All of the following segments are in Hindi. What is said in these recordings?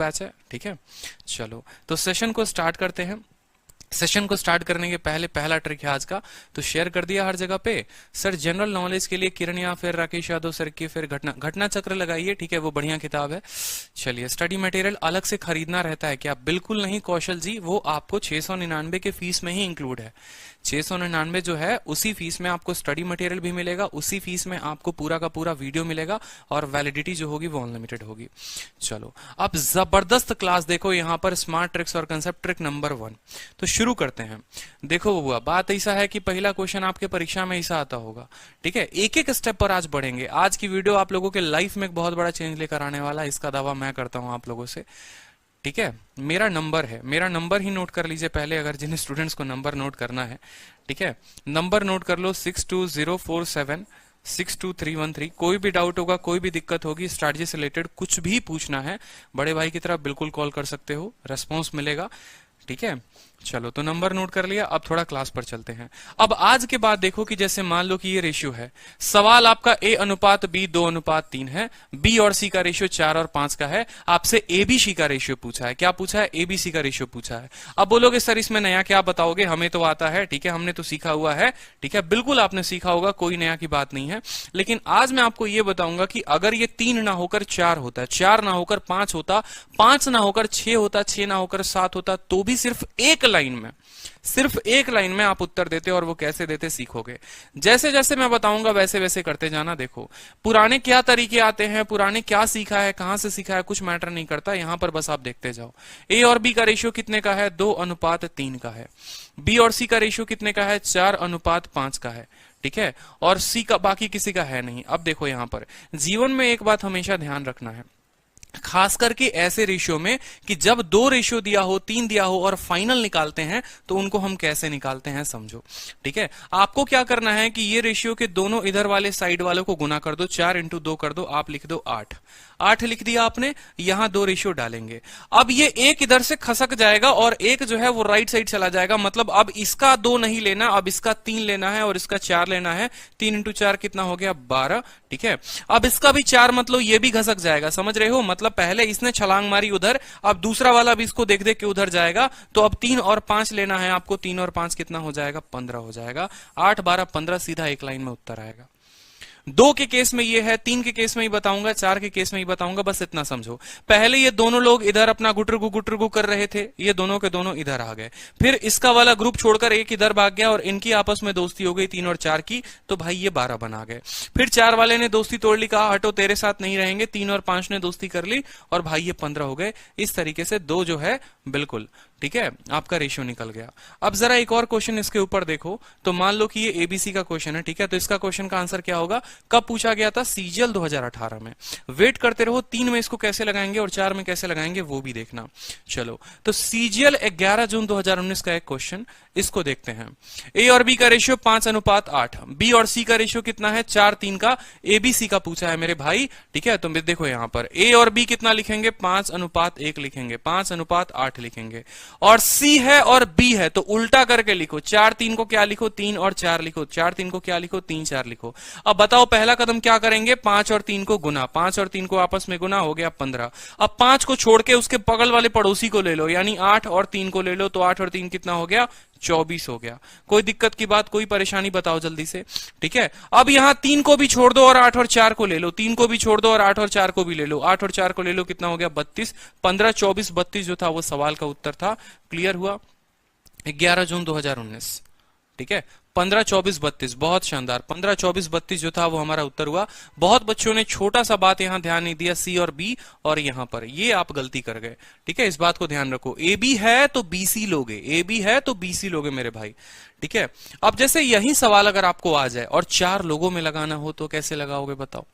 बैच है। ठीक है, चलो तो सेशन को स्टार्ट करते हैं। सेशन को स्टार्ट करने के पहले पहला ट्रिक है आज का, तो शेयर कर दिया हर जगह पे। सर जनरल नॉलेज के लिए किरण या फिर राकेश यादव सर की फिर घटना चक्र लगाइए। ठीक है, वो बढ़िया किताब है। चलिए, स्टडी मटेरियल अलग से खरीदना रहता है क्या? बिल्कुल नहीं कौशल जी, वो आपको 699 के फीस में ही इंक्लूड है। 699 जो है उसी फीस में आपको स्टडी मटेरियल भी मिलेगा, उसी फीस में आपको पूरा का पूरा वीडियो मिलेगा और वैलिडिटी जो होगी वो अनलिमिटेड होगी। चलो अब जबरदस्त क्लास देखो यहाँ पर, स्मार्ट ट्रिक्स और कंसेप्ट ट्रिक नंबर 1। तो शुरू करते हैं। देखो बबुआ, बात ऐसा है कि पहला क्वेश्चन आपके परीक्षा में ऐसा आता होगा। ठीक है, एक एक स्टेप पर आज बढ़ेंगे। आज की वीडियो आप लोगों के लाइफ में एक बहुत बड़ा चेंज लेकर आने वाला है, इसका दावा मैं करता हूं आप लोगों से। ठीक है, मेरा नंबर है, मेरा नंबर ही नोट कर लीजिए पहले, अगर जिन स्टूडेंट्स को नंबर नोट करना है। ठीक है, नंबर नोट कर लो 62047 62313। कोई भी डाउट होगा, कोई भी दिक्कत होगी, स्ट्रैटेजी से रिलेटेड कुछ भी पूछना है, बड़े भाई की तरफ बिल्कुल कॉल कर सकते हो, रेस्पॉन्स मिलेगा। ठीक है, चलो तो नंबर नोट कर लिया। अब थोड़ा क्लास पर चलते हैं। अब आज के बाद देखो कि जैसे मान लो कि ये रेशियो है, सवाल आपका A अनुपात B 2:3 है, B और C का रेशियो 4 और 5 का है। आपसे ABC का रेशियो पूछा है। क्या पूछा है? ABC का रेशियो पूछा है। अब बोलोगे सर इसमें नया क्या बताओगे, हमें तो आता है। ठीक है, हमने तो सीखा हुआ है। ठीक है, बिल्कुल आपने सीखा होगा, कोई नया की बात नहीं है। लेकिन आज मैं आपको ये बताऊंगा कि अगर ये 3 ना होकर 4 होता, 4 ना होकर 5 होता, 5 ना होकर 6 होता, 6 ना होकर 7 होता, तो भी सिर्फ एक लाइन में आप उत्तर देते और वो कैसे देते सीखोगे। जैसे जैसे मैं बताऊंगा वैसे वैसे करते जाना। देखो पुराने क्या तरीके आते हैं, पुराने क्या सीखा है, कहां से सीखा है, कुछ मैटर नहीं करता, यहां पर बस आप देखते जाओ। ए और बी का रेशियो कितने का है? 2:3 का है। बी और सी का रेशियो कितने का है? 4:5 का है। ठीक है, और सी का बाकी किसी का है नहीं। अब देखो यहां पर जीवन में एक बात हमेशा ध्यान रखना है, खास करके ऐसे रेशियो में कि जब 2 रेशियो दिया हो, 3 दिया हो और फाइनल निकालते हैं, तो उनको हम कैसे निकालते हैं समझो। ठीक है, आपको क्या करना है कि ये रेशियो के दोनों इधर वाले साइड वालों को गुना कर दो, 4 × 2 कर दो, आप लिख दो 8। 8 लिख दिया आपने, यहां 2 रेशियो डालेंगे। अब ये एक इधर से खसक जाएगा और एक जो है वो राइट साइड चला जाएगा। मतलब अब इसका 2 नहीं लेना, अब इसका 3 लेना है और इसका 4 लेना है। 3 × 4 कितना हो गया? 12। ठीक है, अब इसका भी 4, मतलब ये भी घसक जाएगा, समझ रहे हो? मतलब पहले इसने छलांग मारी उधर, अब दूसरा वाला भी इसको देख देख के उधर जाएगा। तो अब 3 और 5 लेना है आपको। 3 और 5 कितना हो जाएगा? 15 हो जाएगा। 8, 12, 15 सीधा एक लाइन में उत्तर आएगा। 2 के केस में ये है, 3 के केस में ही बताऊंगा, 4 के केस में ही बताऊंगा, बस इतना समझो। पहले ये दोनों लोग इधर अपना गुटरगु कर रहे थे, ये दोनों के दोनों इधर आ गए। फिर इसका वाला ग्रुप छोड़कर एक इधर भाग गया और इनकी आपस में दोस्ती हो गई 3 और 4 की, तो भाई ये 12 बना गए। फिर 4 वाले ने दोस्ती तोड़ ली, कहा हटो तेरे साथ नहीं रहेंगे। 3 और 5 ने दोस्ती कर ली और भाई ये 15 हो गए। इस तरीके से 2 जो है बिल्कुल ठीक है आपका रेशियो निकल गया। अब जरा एक और क्वेश्चन इसके ऊपर देखो, तो मान लो कि ये एबीसी का क्वेश्चन है। ठीक है, तो इसका क्वेश्चन का आंसर क्या होगा? कब पूछा गया था? सीजीएल 2018 में। वेट करते रहो, 3 में इसको कैसे लगाएंगे और 4 में कैसे लगाएंगे वो भी देखना। चलो तो सीजीएल 11 जून 2019 का एक क्वेश्चन, इसको देखते हैं। ए और बी का रेशियो 5:8, बी और सी का रेशियो कितना है? 4:3 का। एबीसी का पूछा है मेरे भाई। ठीक है, तो देखो यहां पर ए और बी कितना लिखेंगे? 5:1 लिखेंगे, 5:8 लिखेंगे। और सी है और बी है तो उल्टा करके लिखो। 4:3 को क्या लिखो? 3 और 4 लिखो। 4:3 को क्या लिखो? 3 4 लिखो। अब बताओ पहला कदम क्या करेंगे? 5 और 3 को गुना, 5 और 3 को आपस में गुना, हो गया 15। अब 5 को छोड़ के उसके बगल वाले पड़ोसी को ले लो, यानी 8 और 3 को ले लो, तो 8 और 3 कितना हो गया? 24 हो गया। कोई दिक्कत की बात, कोई परेशानी बताओ जल्दी से। ठीक है, अब यहां 3 को भी छोड़ दो और 8 और 4 को ले लो। 3 को भी छोड़ दो और 8 और 4 को भी ले लो। 8 और 4 को ले लो, कितना हो गया? 32। 15, 24, 32 जो था वो सवाल का उत्तर था। क्लियर हुआ? 11 जून 2019। ठीक है, 15, 24, 32, बहुत शानदार। 15, 24, 32 जो था वो हमारा उत्तर हुआ। बहुत बच्चों ने छोटा सा बात यहां ध्यान नहीं दिया, सी और बी, और यहां पर ये आप गलती कर गए। ठीक है, इस बात को ध्यान रखो। ए बी है तो बीसी लोगे, ए बी है तो बीसी लोगे मेरे भाई। ठीक है, अब जैसे यही सवाल अगर आपको आ जाए और 4 लोगों में लगाना हो तो कैसे लगाओगे बताओ?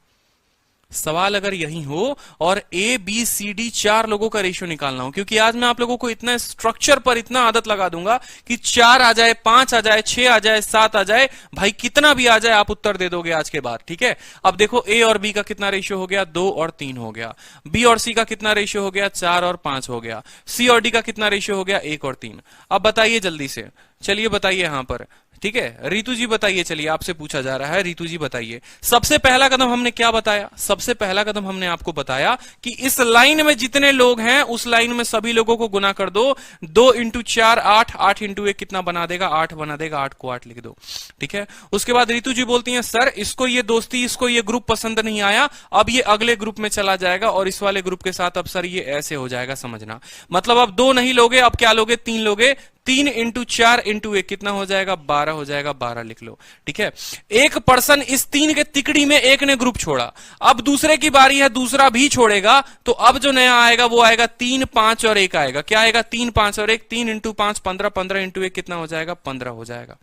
सवाल अगर यही हो और ए बी सी डी 4 लोगों का रेशियो निकालना हो, क्योंकि आज मैं आप लोगों को इतना स्ट्रक्चर पर इतना आदत लगा दूंगा कि 4 आ जाए, 5 आ जाए, 6 आ जाए, 7 आ जाए, भाई कितना भी आ जाए आप उत्तर दे दोगे आज के बाद। ठीक है, अब देखो ए और बी का कितना रेशियो हो गया? 2 और 3 हो गया। बी और सी का कितना रेशियो हो गया? 4 और 5 हो गया। सी और डी का कितना रेशियो हो गया? 1 और 3। अब बताइए जल्दी से, चलिए बताइए यहां पर, ठीक है रितु जी बताइए, चलिए आपसे पूछा जा रहा है, रितु जी बताइए। सबसे पहला कदम हमने क्या बताया? सबसे पहला कदम हमने आपको बताया कि इस लाइन में जितने लोग हैं उस लाइन में सभी लोगों को गुना कर दो। 2 इंटू 4 8, 8 इंटू 1 कितना बना देगा? 8 बना देगा, 8 को 8 लिख दो, ठीक है। उसके बाद रितु जी बोलती हैं सर इसको ये दोस्ती, इसको ये ग्रुप पसंद नहीं आया, अब ये अगले ग्रुप में चला जाएगा और इस वाले ग्रुप के साथ अब सर ये ऐसे हो जाएगा, समझना। मतलब अब 2 नहीं लोगे, अब क्या लोगे? 3 लोगे। 3 इंटू 4 इंटू 1 कितना हो जाएगा? 12 हो जाएगा, 12 लिख लो, ठीक है। एक पर्सन इस 3 के तिकड़ी में एक ने ग्रुप छोड़ा, अब दूसरे की बारी है, दूसरा भी छोड़ेगा, तो अब जो नया आएगा वो आएगा 3 5 और 1 आएगा। क्या आएगा? 3 5 और 1, 3 इंटू 5 15, 15 इंटू 1 कितना हो जाएगा? 15 हो जाएगा।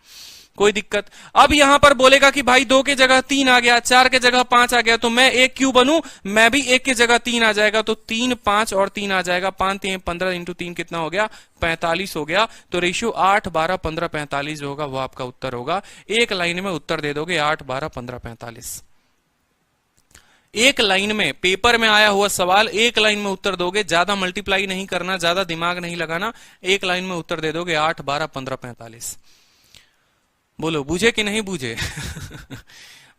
कोई दिक्कत? अब यहां पर बोलेगा कि भाई 2 के जगह 3 आ गया, 4 के जगह 5 आ गया, तो मैं 1 क्यों बनूं? मैं भी 1 के जगह 3 आ जाएगा, तो 3 5 और 3 आ जाएगा, 5 3 15 इंटू 3 कितना हो गया? 45 हो गया। तो रेशियो 8 12 15 45 जो होगा वो आपका उत्तर होगा। एक लाइन में उत्तर दे दोगे 8 12 15 45। एक लाइन में, पेपर में आया हुआ सवाल एक लाइन में उत्तर दोगे, ज्यादा मल्टीप्लाई नहीं करना, ज्यादा दिमाग नहीं लगाना, एक लाइन में उत्तर दे दोगे 8 12 15 45। बोलो बूझे कि नहीं बूझे?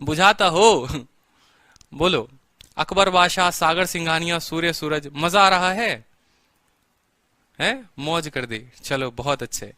बुझाता हो? बोलो। अकबर बादशाह, सागर सिंघानिया, सूर्य सूरज, मजा आ रहा है? मौज कर दी, चलो बहुत अच्छे,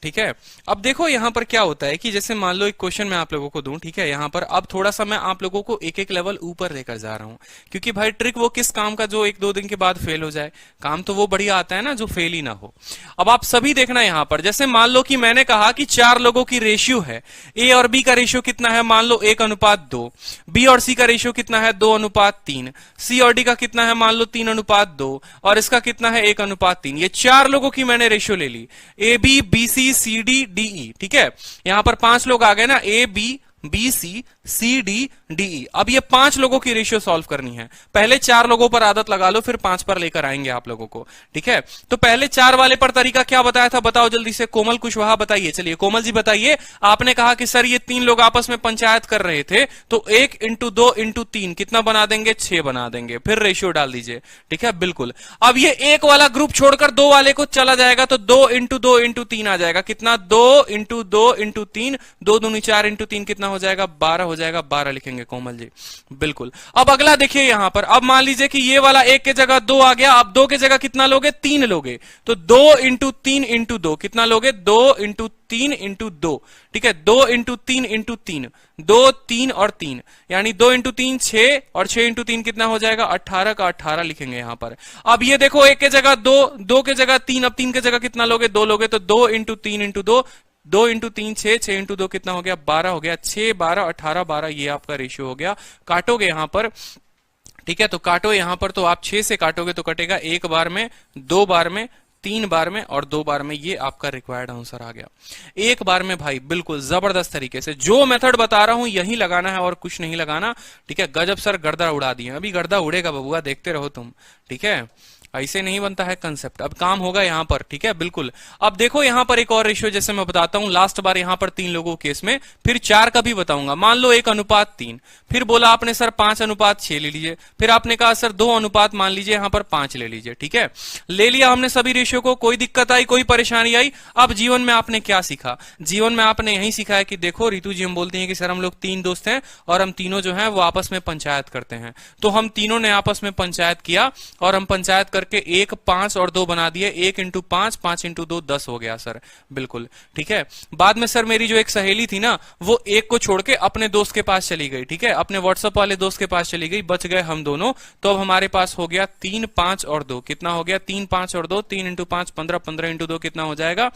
ठीक है। अब देखो यहां पर क्या होता है कि जैसे मान लो एक क्वेश्चन मैं आप लोगों को दूं, ठीक है। यहां पर अब थोड़ा सा मैं आप लोगों को एक एक लेवल ऊपर लेकर जा रहा हूं, क्योंकि भाई ट्रिक वो किस काम का जो 1-2 दिन के बाद फेल हो जाए, काम तो वो बढ़िया आता है ना जो फेल ही ना हो। अब आप सभी देखना यहां पर, जैसे मान लो कि मैंने कहा कि 4 लोगों की रेशियो है, ए और बी का रेशियो कितना है? मान लो 1:2। बी और सी का रेशियो कितना है? 2:3। सी और डी का कितना है? मान लो 3:2, और इसका कितना है? 1:3। ये 4 लोगों की मैंने रेशियो ले ली, A B B C C D D E, ठीक है। यहां पर 5 लोग आ गए ना, A B B C C D D E. अब ये 5 लोगों की रेशियो सॉल्व करनी है। पहले 4 लोगों पर आदत लगा लो, फिर 5 पर लेकर आएंगे आप लोगों को, ठीक है। तो पहले 4 वाले पर तरीका क्या बताया था? बताओ जल्दी से। कोमल कुशवाहा बताइए, चलिए कोमल जी बताइए। आपने कहा कि सर ये 3 लोग आपस में पंचायत कर रहे थे, तो 1 इंटू 2 इंटू 3 कितना बना देंगे? 6 बना देंगे, फिर रेशियो डाल दीजिए, ठीक है। बिल्कुल। अब ये एक वाला ग्रुप छोड़कर 2 वाले को चला जाएगा, तो 2 इंटू 2 इंटू 3 आ जाएगा, कितना? 2 इंटू 2 इंटू 3, 2 दूनी 4 इंटू 3 कितना हो जाएगा? 12 हो जाएगा, 12 लिखेंगे कोमल जी, बिल्कुल। अब अगला देखिए यहां पर, अब मान लीजिए कि ये वाला 1 के जगह 2 आ गया, अब 2 के जगह कितना लोगे? 3 लोगे, तो 2 इंटू 3 इंटू 2 कितना लोगे? 2 इंटू 3 इंटू 2, ठीक है। 2 इंटू 3 इंटू 3, 2 3 और 3, यानी 2 इंटू 3 6, और 6 इंटू 3 कितना हो जाएगा? 18 का 18 लिखेंगे यहां पर। अब ये देखो 1 के जगह 2, 2 के जगह 3, अब 3 के जगह कितना लोगे? 2 लोगे, तो 2 इंटू 3 इंटू 2, 2 इंटू 3 6, 6 इंटू 2 कितना हो गया? 12 हो गया। 6 12 18 12, ये आपका रेशियो हो गया। काटोगे यहां पर, ठीक है, तो काटो यहां पर, तो आप 6 से काटोगे तो कटेगा 1 बार में, 2 बार में, 3 बार में और 2 बार में। ये आपका रिक्वायर्ड आंसर आ गया 1 बार में। भाई बिल्कुल जबरदस्त तरीके से जो मेथड बता रहा हूं यही लगाना है और कुछ नहीं लगाना, ठीक है। गजब सर, गर्दा उड़ा दिए। अभी गर्दा उड़ेगा बबुआ, देखते रहो तुम, ठीक है। ऐसे नहीं बनता है कंसेप्ट, अब काम होगा यहां पर, ठीक है, बिल्कुल। अब देखो यहां पर एक और रेशियो जैसे मैं बताता हूं, लास्ट बार यहां पर 3 लोगों के केस में, फिर 4 का भी बताऊंगा। मान लो 1:3, फिर बोला आपने सर 5:6 ले लीजिए, फिर आपने कहा सर 2 अनुपात मान लीजिए, यहां पर 5 ले लीजिए, ठीक है। ले लिया हमने सभी रेशियो को, कोई दिक्कत आई, कोई परेशानी आई? अब जीवन में आपने क्या सीखा? जीवन में आपने यही सीखा है कि देखो रितु जी हम बोलती हैं कि सर हम लोग 3 दोस्त हैं और हम तीनों जो हैं वो आपस में पंचायत करते हैं, तो हम तीनों ने आपस में पंचायत किया और हम पंचायत करके 1 5 और 2 बना दिए। 1 इंटू 5, 5 इंटू 2 10 हो गया सर, बिल्कुल, ठीक है। बाद में सर मेरी जो एक सहेली थी ना, वो 1 को छोड़ के अपने दोस्त के पास चली गई, ठीक है, अपने व्हाट्सएप वाले दोस्त के पास चली गई, बच गए हम दोनों। तो अब हमारे पास हो गया 3 5 और 2, कितना हो गया? 3 5 और 2, 3 इंटू 5 15, 15 इंटू 2 कितना हो जाएगा?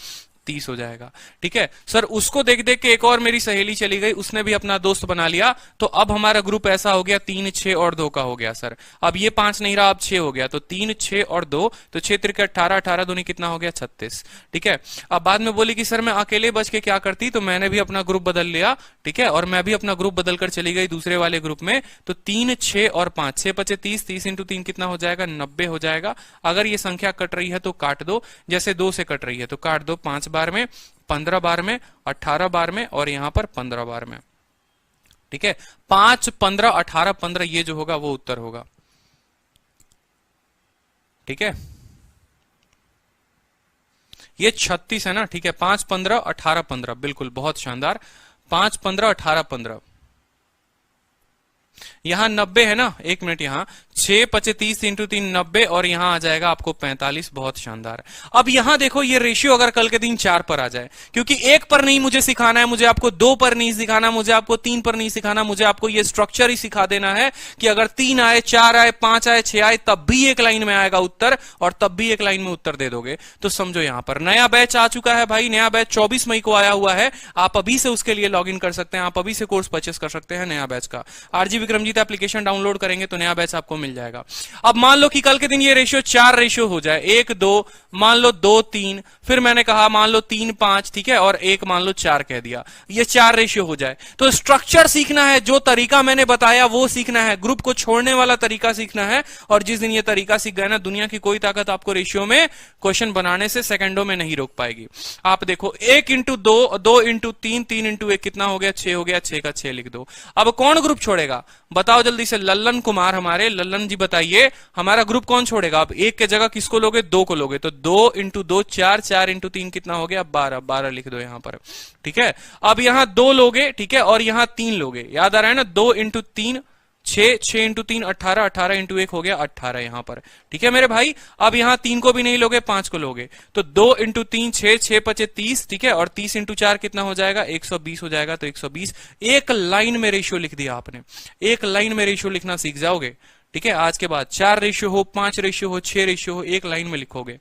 30 हो जाएगा, ठीक है। सर उसको देख देख के एक और मेरी सहेली चली गई, उसने भी अपना दोस्त बना लिया, तो अब हमारा ग्रुप ऐसा हो गया 3 6 और 2 का हो गया सर। अब ये 5 नहीं रहा, अब 6 हो गया, तो 3 6 और 2, तो 6 3 18, 18 दूनी कितना हो गया? 36, ठीक है। अब बाद में बोली कि सर मैं अकेले बच के क्या करती, तो मैंने भी अपना ग्रुप बदल लिया, ठीक है, और मैं भी अपना ग्रुप बदलकर चली गई दूसरे वाले ग्रुप में। तो 3 6 और 5, 6 5 30, 30 इंटू 3 कितना हो जाएगा? 90 हो जाएगा। अगर ये संख्या कट रही है तो काट दो, जैसे 2 से कट रही है तो काट दो, 5 बार में, 15 बार में, 18 बार में और यहां पर 15 बार में, ठीक है। 5 15 18 15, ये जो होगा वो उत्तर होगा, ठीक है। ये 36 है ना, ठीक है, 5 15 18 15, बिल्कुल बहुत शानदार, 5 15 18 15। यहां 90 है ना, एक मिनट, यहां 6 25 30 इंटू 3 90, और यहां आ जाएगा आपको 45, बहुत शानदार। अब यहां देखो ये रेशियो अगर कल के दिन 4 पर आ जाए, क्योंकि 1 पर नहीं मुझे सिखाना है, मुझे आपको 2 पर नहीं सिखाना, मुझे आपको 3 पर नहीं सिखाना, मुझे आपको ये स्ट्रक्चर ही सिखा देना है कि अगर 3 आए 4 आए 5 आए 6 आए तब भी एक लाइन में आएगा उत्तर, और तब भी एक लाइन में उत्तर दे दोगे। तो समझो यहां पर नया बैच आ चुका है भाई, नया बैच 24 मई को आया हुआ है, आप अभी से उसके लिए लॉग इन कर सकते हैं, आप अभी से कोर्स परचेस कर सकते हैं नया बैच का। आरजी विक्रमजीत एप्लीकेशन डाउनलोड करेंगे तो नया बैच आपको मिल जाएगा। अब मान लो कि कल के दिन ये रेशियो 4 रेशियो हो जाए, 1 2, मान लो 2 3, फिर मैंने कहा मान लो 3 5, ठीक है, और 1 मान लो 4 कह दिया, ये 4 रेशियो हो जाए। तो स्ट्रक्चर सीखना है, जो तरीका मैंने बताया वो सीखना है, ग्रुप को छोड़ने वाला तरीका सीखना है, और जिस दिन ये तरीका सीख गए ना, दुनिया की कोई ताकत आपको रेशियो में क्वेश्चन बनाने से सेकंडों में नहीं रोक पाएगी। आप देखो 1 इंटू 2, 2 इंटू 3, 3 इंटू 1 कितना हो गया, 6 हो गया, 6 का 6 लिख दो। अब कौन ग्रुप छोड़ेगा बताओ जल्दी से, लल्लन कुमार, हमारे लल्लन जी बताइए, हमारा ग्रुप कौन छोड़ेगा? अब 1 के जगह किसको लोगे, 2 को लोगे, तो 2 इंटू 2 4, 4 इंटू 3 कितना हो गया, 12, 12 लिख दो यहां पर, ठीक है। अब यहां 2 लोगे, ठीक है, और यहां 3 लोगे, याद आ रहा है ना, 2 इंटू 3 6, 6 इंटू 3 18, 18 इंटू 1 हो गया 18 यहां पर, ठीक है मेरे भाई। अब यहां 3 को भी नहीं लोगे, 5 को लोगे, तो 2 इंटू 3 6, 6 5 30, ठीक है, और 30 इंटू 4 कितना हो जाएगा, 120 हो जाएगा, तो 120। एक लाइन में रेशियो लिख दिया आपने, एक लाइन में रेशियो लिखना सीख जाओगे, ठीक है। आज के बाद 4 रेशियो हो, 5 रेशियो हो, 6 रेशियो हो, एक लाइन में लिखोगे।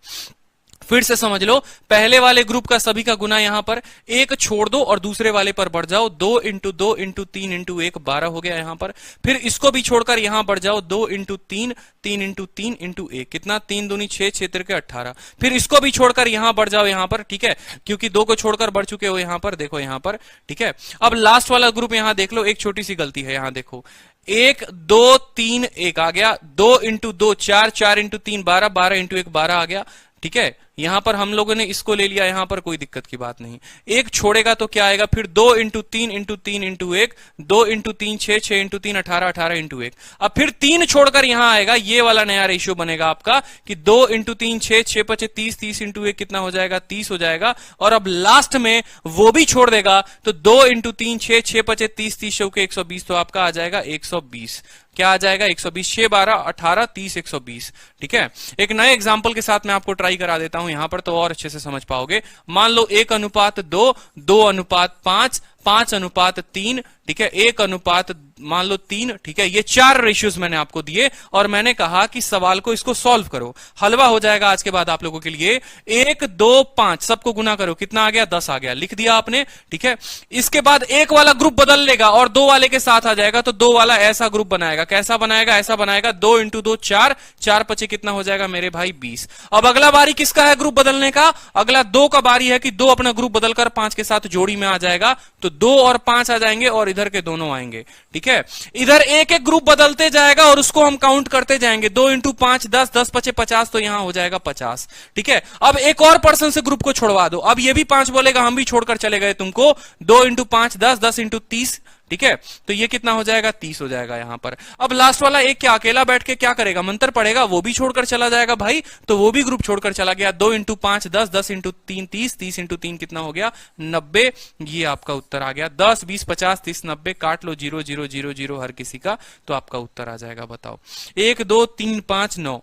फिर से समझ लो, पहले वाले ग्रुप का सभी का गुना यहां पर, एक छोड़ दो और दूसरे वाले पर बढ़ जाओ, 2 इंटू 2 इंटू 3 इंटू 1 12 हो गया यहां पर। फिर इसको भी छोड़कर यहां बढ़ जाओ, 2 इंटू 3, 3 इंटू 3 इंटू 1 कितना, 3 दूनी 6, 6 तिरके 18। फिर इसको भी छोड़कर यहां बढ़ जाओ यहां पर, ठीक है, क्योंकि 2 को छोड़कर बढ़ चुके हो यहां पर, देखो यहां पर, ठीक है। अब लास्ट वाला ग्रुप यहां देख लो, एक छोटी सी गलती है यहां देखो, 1 2 3 1 आ गया, 2 इंटू 2 4, 4 इंटू 3 12, 12 इंटू 1 12 आ गया, ठीक है। यहां पर हम लोगों ने इसको ले लिया, यहां पर कोई दिक्कत की बात नहीं। एक छोड़ेगा तो क्या आएगा फिर, 2 into 3 into 3 into 1, 2 into 3 6, 6 into 3 18, 18 into 1। अब फिर 3 छोड़कर यहां आएगा, ये वाला नया रेशियो बनेगा आपका कि 2 इंटू 3 6, 6 5 30, 30 इंटू 1 कितना हो जाएगा, 30 हो जाएगा। और अब लास्ट में वो भी छोड़ देगा, तो 2 इंटू 3 6, 6 5 30, 30 के 120, तो आपका आ जाएगा 120। क्या आ जाएगा, 120, 6 12 18 30 120, ठीक है। एक नए एग्जांपल के साथ मैं आपको ट्राई करा देता हूं यहां पर, तो और अच्छे से समझ पाओगे। मान लो 1 अनुपात 2, 2 अनुपात 5, 5 अनुपात 3, ठीक है, 1 अनुपात मान लो 3, ठीक है। ये 4 रेशियोज मैंने आपको दिए, और मैंने कहा कि सवाल को इसको सॉल्व करो, हलवा हो जाएगा आज के बाद आप लोगों के लिए। 1 2 5 सबको गुना करो, कितना आ गया, 10 आ गया, लिख दिया आपने, ठीक है। इसके बाद एक वाला ग्रुप बदल लेगा और 2 वाले के साथ आ जाएगा, तो 2 वाला ऐसा ग्रुप बनाएगा, कैसा बनाएगा, ऐसा बनाएगा, 2 इंटू 2 4, 4 5 कितना हो जाएगा मेरे भाई 20। अब अगला बारी किसका है ग्रुप बदलने का, अगला 2 का बारी है कि 2 अपना ग्रुप बदलकर 5 के साथ जोड़ी में आ जाएगा, तो 2 और 5 आ जाएंगे और इधर के दोनों आएंगे, ठीक है। इधर एक एक ग्रुप बदलते जाएगा और उसको हम काउंट करते जाएंगे, 2 इंटू 5 10, 10 5 50, तो यहां हो जाएगा 50, ठीक है। अब एक और पर्सन से ग्रुप को छोड़वा दो, अब ये भी 5 बोलेगा, हम भी छोड़कर चले गए तुमको, 2 इंटू 5 10, 10 इंटू 30, ठीक है, तो ये कितना हो जाएगा, 30 हो जाएगा यहां पर। अब लास्ट वाला एक क्या अकेला बैठ के क्या करेगा, मंत्र पढ़ेगा, वो भी छोड़कर चला जाएगा भाई, तो वो भी ग्रुप छोड़कर चला गया। 2 इंटू 5 10, 10 इंटू 3 30, 30 इंटू 3 कितना हो गया, 90। ये आपका उत्तर आ गया। 10 20 50 30 90 काट लो 0 0 0 0 हर किसी का, तो आपका उत्तर आ जाएगा। बताओ 1 2 3 5 9,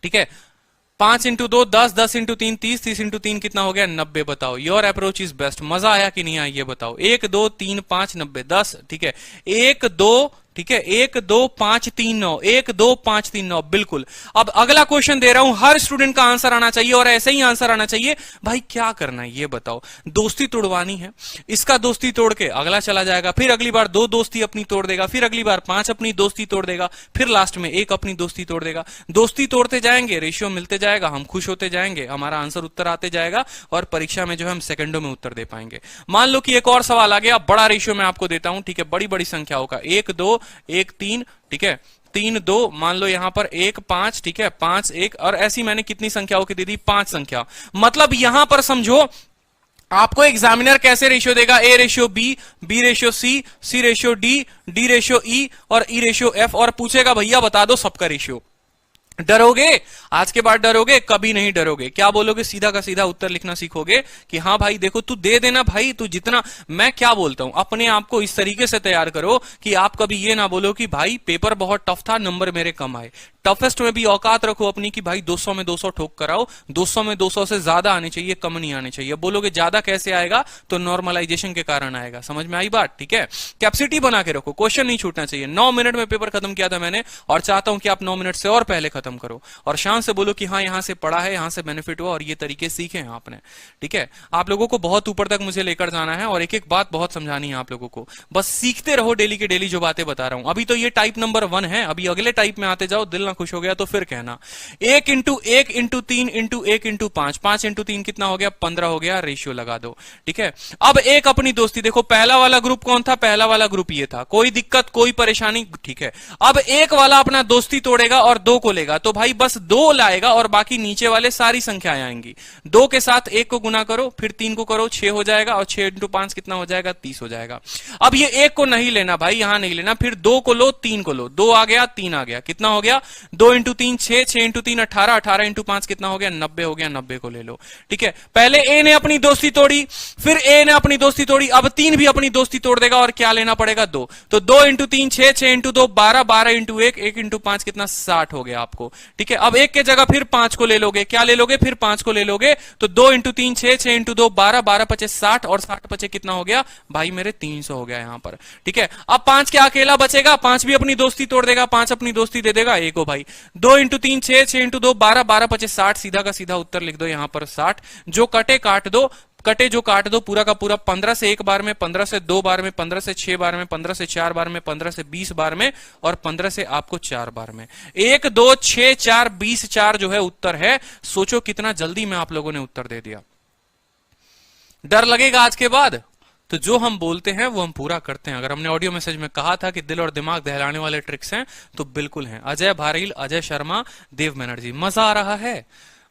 ठीक है। 5 इंटू 2 10, 10 इंटू 3 30, 30 इंटू 3 कितना हो गया, 90। बताओ योर अप्रोच इज बेस्ट। मजा आया कि नहीं आया ये बताओ। 1 2 3 5 90 10, ठीक है। 1 2, ठीक है, 1 2 5 3 9, 1 2 5 3 9, बिल्कुल। अब अगला क्वेश्चन दे रहा हूं, हर स्टूडेंट का आंसर आना चाहिए, और ऐसे ही आंसर आना चाहिए। भाई क्या करना है ये बताओ, दोस्ती तोड़वानी है, इसका दोस्ती तोड़ के अगला चला जाएगा, फिर अगली बार 2 दोस्ती अपनी तोड़ देगा, फिर अगली बार 5 अपनी दोस्ती तोड़ देगा, फिर लास्ट में 1 अपनी दोस्ती तोड़ देगा। दोस्ती तोड़ते जाएंगे, रेशियो मिलते जाएगा, हम खुश होते जाएंगे, हमारा आंसर उत्तर आते जाएगा, और परीक्षा में जो है हम सेकंडों में उत्तर दे पाएंगे। मान लो कि एक और सवाल आ गया, बड़ा रेशियो मैं आपको देता हूं, ठीक है, बड़ी बड़ी संख्याओं का, 1 2 1 3, ठीक है, 3 2, मान लो यहां पर 1 5, ठीक है, 5 1, और ऐसी मैंने कितनी संख्याओं की दे दी, 5 संख्या। मतलब यहां पर समझो आपको एग्जामिनर कैसे रेशियो देगा, A ratio B, B ratio C, C ratio D, D ratio E, और ई रेशियो एफ, और पूछेगा भैया बता दो सबका रेशियो। डरोगे? आज के बाद डरोगे? कभी नहीं डरोगे। क्या बोलोगे? सीधा का सीधा उत्तर लिखना सीखोगे कि हाँ भाई देखो तू दे देना भाई, तू जितना, मैं क्या बोलता हूं, अपने आप को इस तरीके से तैयार करो कि आप कभी ये ना बोलो कि भाई पेपर बहुत टफ था, नंबर मेरे कम आए। टफेस्ट में भी औकात रखो अपनी कि भाई 200 में 200 ठोक कर आओ, 200 में 200 से ज्यादा आने चाहिए, कम नहीं आने चाहिए। बोलोगे ज्यादा कैसे आएगा? तो नॉर्मलाइजेशन के कारण आएगा। समझ में आई बात? ठीक है, कैपेसिटी बना के रखो, क्वेश्चन नहीं छूटना चाहिए। 9 मिनट में पेपर खत्म किया था मैंने, और चाहता हूं कि आप 9 मिनट से और पहले खत्म करो, और शान से बोलो कि हाँ यहां से पढ़ा है, यहां से बेनिफिट हुआ, और ये तरीके सीखे हैं आपने। ठीक है, आप लोगों को बहुत ऊपर तक मुझे लेकर जाना है, और एक एक बात बहुत समझानी है आप लोगों को। बस सीखते रहो डेली के डेली जो बातें बता रहा हूं। अभी तो ये टाइप नंबर 1 है, अभी अगले टाइप में आते जाओ। दिल ना खुश हो गया तो फिर कहना। 1 into 1 into 3 into 1 into 5, 5 into 3 कितना हो गया? 15 हो गया। रेशियो लगा दो। ठीक है, अब एक अपनी दोस्ती देखो, पहला वाला ग्रुप कौन था? पहला वाला ग्रुप ये था, कोई दिक्कत कोई परेशानी। ठीक है, अब एक वाला अपना दोस्ती तोड़ेगा और 2 को लेगा, तो भाई बस 2 लाएगा और बाकी नीचे वाले सारी संख्याएं आएंगी। 2 के साथ 1 को गुना करो, फिर 3 को करो, 6 हो जाएगा, और 6 इंटू 5 कितना हो जाएगा? 30 हो जाएगा। अब ये 1 को नहीं लेना भाई, यहां नहीं लेना, फिर 2 को लो, 3 को लो, 2 आ गया, 3 आ गया, कितना हो गया? 2 इंटू 3 6, 6 इंटू 3 18, 18 इंटू 5 कितना हो गया? 90 हो गया। 90 को ले लो। ठीक है, पहले ए ने अपनी दोस्ती तोड़ी, फिर ए ने अपनी दोस्ती तोड़ी, अब 3 भी अपनी दोस्ती तोड़ देगा, और क्या लेना पड़ेगा? 2। तो 2 इंटू 3 6, 6 इंटू 2 12, 12 इंटू 1 1 इंटू 5 कितना? 60 हो गया आपको। ठीक है, अब 1 के जगह फिर 5 को ले लोगे, क्या ले लोगे? फिर 5 को ले लोगे, तो 2 इंटू 3 6, 6 इंटू 2 12, 12 पचे 60, और 60 पचे कितना हो गया भाई मेरे? 300 हो गया यहां पर। ठीक है, अब 5 क्या अकेला बचेगा? 5 भी अपनी दोस्ती तोड़ देगा, 5 अपनी दोस्ती दे देगा ए को भाई। 2 इंटू 3 6, 6 इंटू 2 12, 12 पचे 60, सीधा का सीधा उत्तर लिख दो यहां पर 60। जो कटे काट दो, कटे जो काट दो, पूरा का पूरा 15 से 1 बार में, 15 से 2 बार में, 15 से 6 बार में, 15 से 4 बार में, 15 से 20 बार में, और 15 से आपको 4 बार में। 1 2 6 4 20 4 जो है उत्तर है। सोचो कितना जल्दी में आप लोगों ने उत्तर दे दिया। डर लगेगा आज के बाद? तो जो हम बोलते हैं वो हम पूरा करते हैं। अगर हमने ऑडियो मैसेज में कहा था कि दिल और दिमाग दहलाने वाले ट्रिक्स हैं, तो बिल्कुल हैं। अजय भारील, अजय शर्मा, देव बनर्जी। मजा आ रहा है?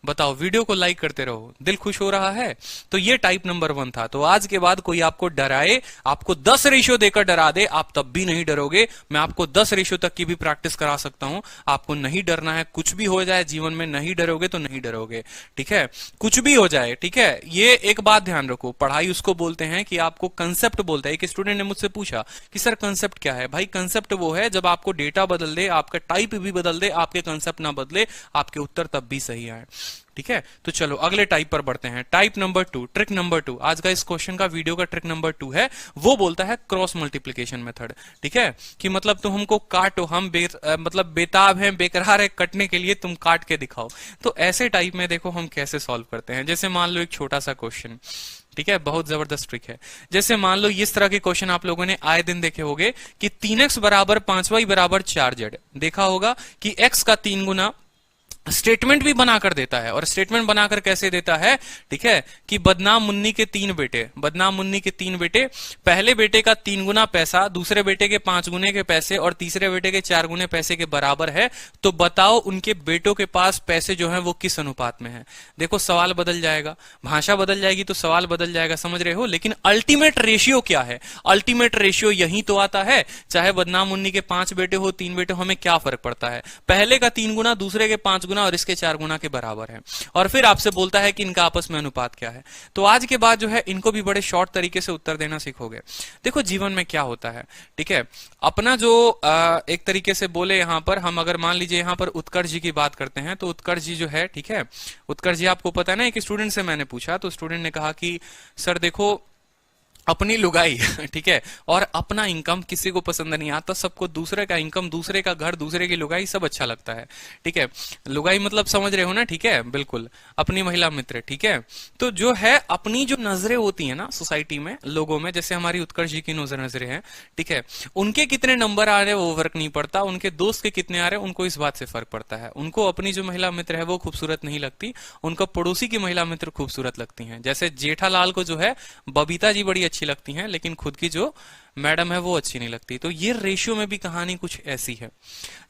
बताओ, वीडियो को लाइक करते रहो। दिल खुश हो रहा है? तो ये टाइप नंबर 1 था। तो आज के बाद कोई आपको डराए, आपको 10 रेशियो देकर डरा दे, आप तब भी नहीं डरोगे। मैं आपको 10 रेशियो तक की भी प्रैक्टिस करा सकता हूं। आपको नहीं डरना है, कुछ भी हो जाए जीवन में, नहीं डरोगे तो नहीं डरोगे। ठीक है, कुछ भी हो जाए। ठीक है, ये एक बात ध्यान रखो, पढ़ाई उसको बोलते हैं कि आपको कंसेप्ट बोलता है। एक स्टूडेंट ने मुझसे पूछा कि सर कंसेप्ट क्या है? भाई कंसेप्ट वो है जब आपको डेटा बदल दे, आपका टाइप भी बदल दे, आपके कंसेप्ट ना बदले, आपके उत्तर तब भी सही आए। ठीक है, तो चलो अगले टाइप पर बढ़ते हैं। Type number 2, trick number 2। आज का इस क्वेश्चन का वीडियो का ट्रिक नंबर 2 है, वो बोलता है क्रॉस मल्टीप्लीकेशन मेथड। ठीक है, कि मतलब तुम हमको काटो, हम मतलब बेताब हैं, बेकरार है कटने के लिए, तुम काट के दिखाओ। तो ऐसे टाइप में देखो हम कैसे सॉल्व करते हैं। जैसे मान लो एक छोटा सा क्वेश्चन, ठीक है, बहुत जबरदस्त ट्रिक है। जैसे मान लो इस तरह के क्वेश्चन आप लोगों ने आए दिन देखे होंगे कि 3x बराबर 5y बराबर 4z। देखा होगा कि x का 3 गुना स्टेटमेंट भी बनाकर देता है। और स्टेटमेंट बनाकर कैसे देता है? ठीक है, कि बदनाम मुन्नी के 3 बेटे, बदनाम मुन्नी के 3 बेटे, पहले बेटे का 3 गुना पैसा, दूसरे बेटे के 5 गुने के पैसे, और तीसरे बेटे के 4 गुने पैसे के बराबर है। तो बताओ उनके बेटों के पास पैसे जो है वो किस अनुपात में है? देखो सवाल बदल जाएगा, भाषा बदल जाएगी तो सवाल बदल जाएगा, समझ रहे हो? लेकिन अल्टीमेट रेशियो क्या है? अल्टीमेट रेशियो यही तो आता है। चाहे बदनाम मुन्नी के 5 बेटे हो, 3 बेटे हो, हमें क्या फर्क पड़ता है? पहले का 3 गुना, दूसरे के 5 गुना और इसके 4 गुना के बराबर है। और फिर आपसे बोलता है कि इनका आपस में अनुपात क्या है। तो आज के बाद जो है इनको भी बड़े शॉर्ट तरीके से उत्तर देना सीखोगे। देखो जीवन में क्या होता है, ठीक है, अपना जो एक तरीके से बोले यहां पर हम, अगर मान लीजिए यहां पर उत्कर्ष जी की बात करते हैं, तो उत्कर्ष जी जो है, ठीक है, उत्कर्ष जी आपको पता है ना, एक स्टूडेंट से मैंने पूछा, तो स्टूडेंट ने कहा कि सर देखो अपनी लुगाई ठीक है, और अपना इनकम किसी को पसंद नहीं आता, सबको दूसरे का इनकम, दूसरे का घर, दूसरे की लुगाई सब अच्छा लगता है। ठीक है, लुगाई मतलब समझ रहे हो ना? ठीक है, बिल्कुल, अपनी महिला मित्र। ठीक है, तो जो है अपनी जो नजरें होती है ना सोसाइटी में, लोगों में, जैसे हमारी उत्कर्ष जी की नजरें हैं, ठीक है, उनके कितने नंबर आ रहे हैं वो फर्क नहीं पड़ता, उनके दोस्त के कितने आ रहे हैं उनको इस बात से फर्क पड़ता है। उनको अपनी जो महिला मित्र है वो खूबसूरत नहीं लगती, उनको पड़ोसी की महिला मित्र खूबसूरत लगती हैं। जैसे जेठालाल को जो है बबीता जी बड़ी अच्छी लगती हैं, लेकिन खुद की जो मैडम है वो अच्छी नहीं लगती। तो ये रेशियो में भी कहानी कुछ ऐसी है।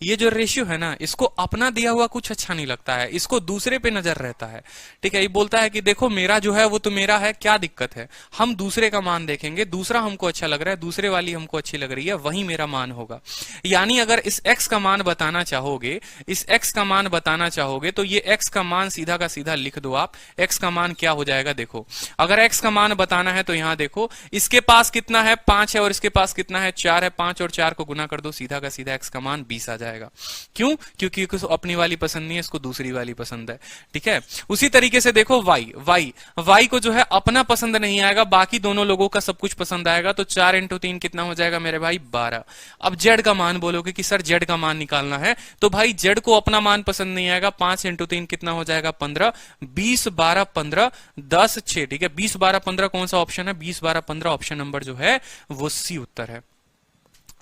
ये जो रेशियो है ना, इसको अपना दिया हुआ कुछ अच्छा नहीं लगता है, इसको दूसरे पे नजर रहता है। ठीक है, ये बोलता है कि देखो मेरा जो है वो तो मेरा है, क्या दिक्कत है, हम दूसरे का मान देखेंगे, दूसरा हमको अच्छा लग रहा है, दूसरे वाली हमको अच्छी लग रही है, वही मेरा मान होगा। यानी अगर इस x का मान बताना चाहोगे, इस x का मान बताना चाहोगे, तो ये x का मान सीधा का सीधा लिख दो आप। x का मान क्या हो जाएगा, देखो अगर x का मान बताना है तो यहां देखो, इसके पास कितना है 5 है और इसके पास कितना है 4 है, 5 और 4 को गुना कर दो, सीधा का सीधा x का मान 20 आ जाएगा। क्यों? क्योंकि इसको अपनी वाली पसंद नहीं है, इसको दूसरी वाली पसंद है। ठीक है, उसी तरीके से देखो y को जो है अपना पसंद नहीं आएगा, बाकी दोनों लोगों का सब कुछ पसंद आएगा, तो 4 इंटू 3 कितना हो जाएगा मेरे भाई 12। अब z का मान बोलोगे कि सर z का मान निकालना है, तो भाई z को अपना मान पसंद नहीं आएगा, 5 इंटू 3 कितना हो जाएगा 15, 20 12 15 10 6। ठीक है, 20 12 15 कौन सा ऑप्शन है, 20 12 15 ऑप्शन नंबर जो है वो सी उत्तर है।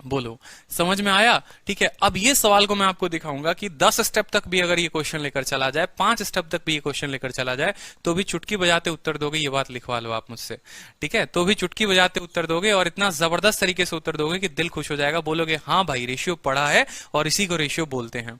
बोलो समझ में आया? ठीक है, अब ये सवाल को मैं आपको दिखाऊंगा कि 10 स्टेप तक भी अगर ये क्वेश्चन लेकर चला जाए, 5 स्टेप तक भी ये क्वेश्चन लेकर चला जाए, तो भी चुटकी बजाते उत्तर दोगे, ये बात लिखवा लो आप मुझसे। ठीक है, तो भी चुटकी बजाते उत्तर दोगे और इतना जबरदस्त तरीके से उत्तर दोगे कि दिल खुश हो जाएगा, बोलोगे हाँ भाई रेशियो पढ़ा है और इसी को रेशियो बोलते हैं।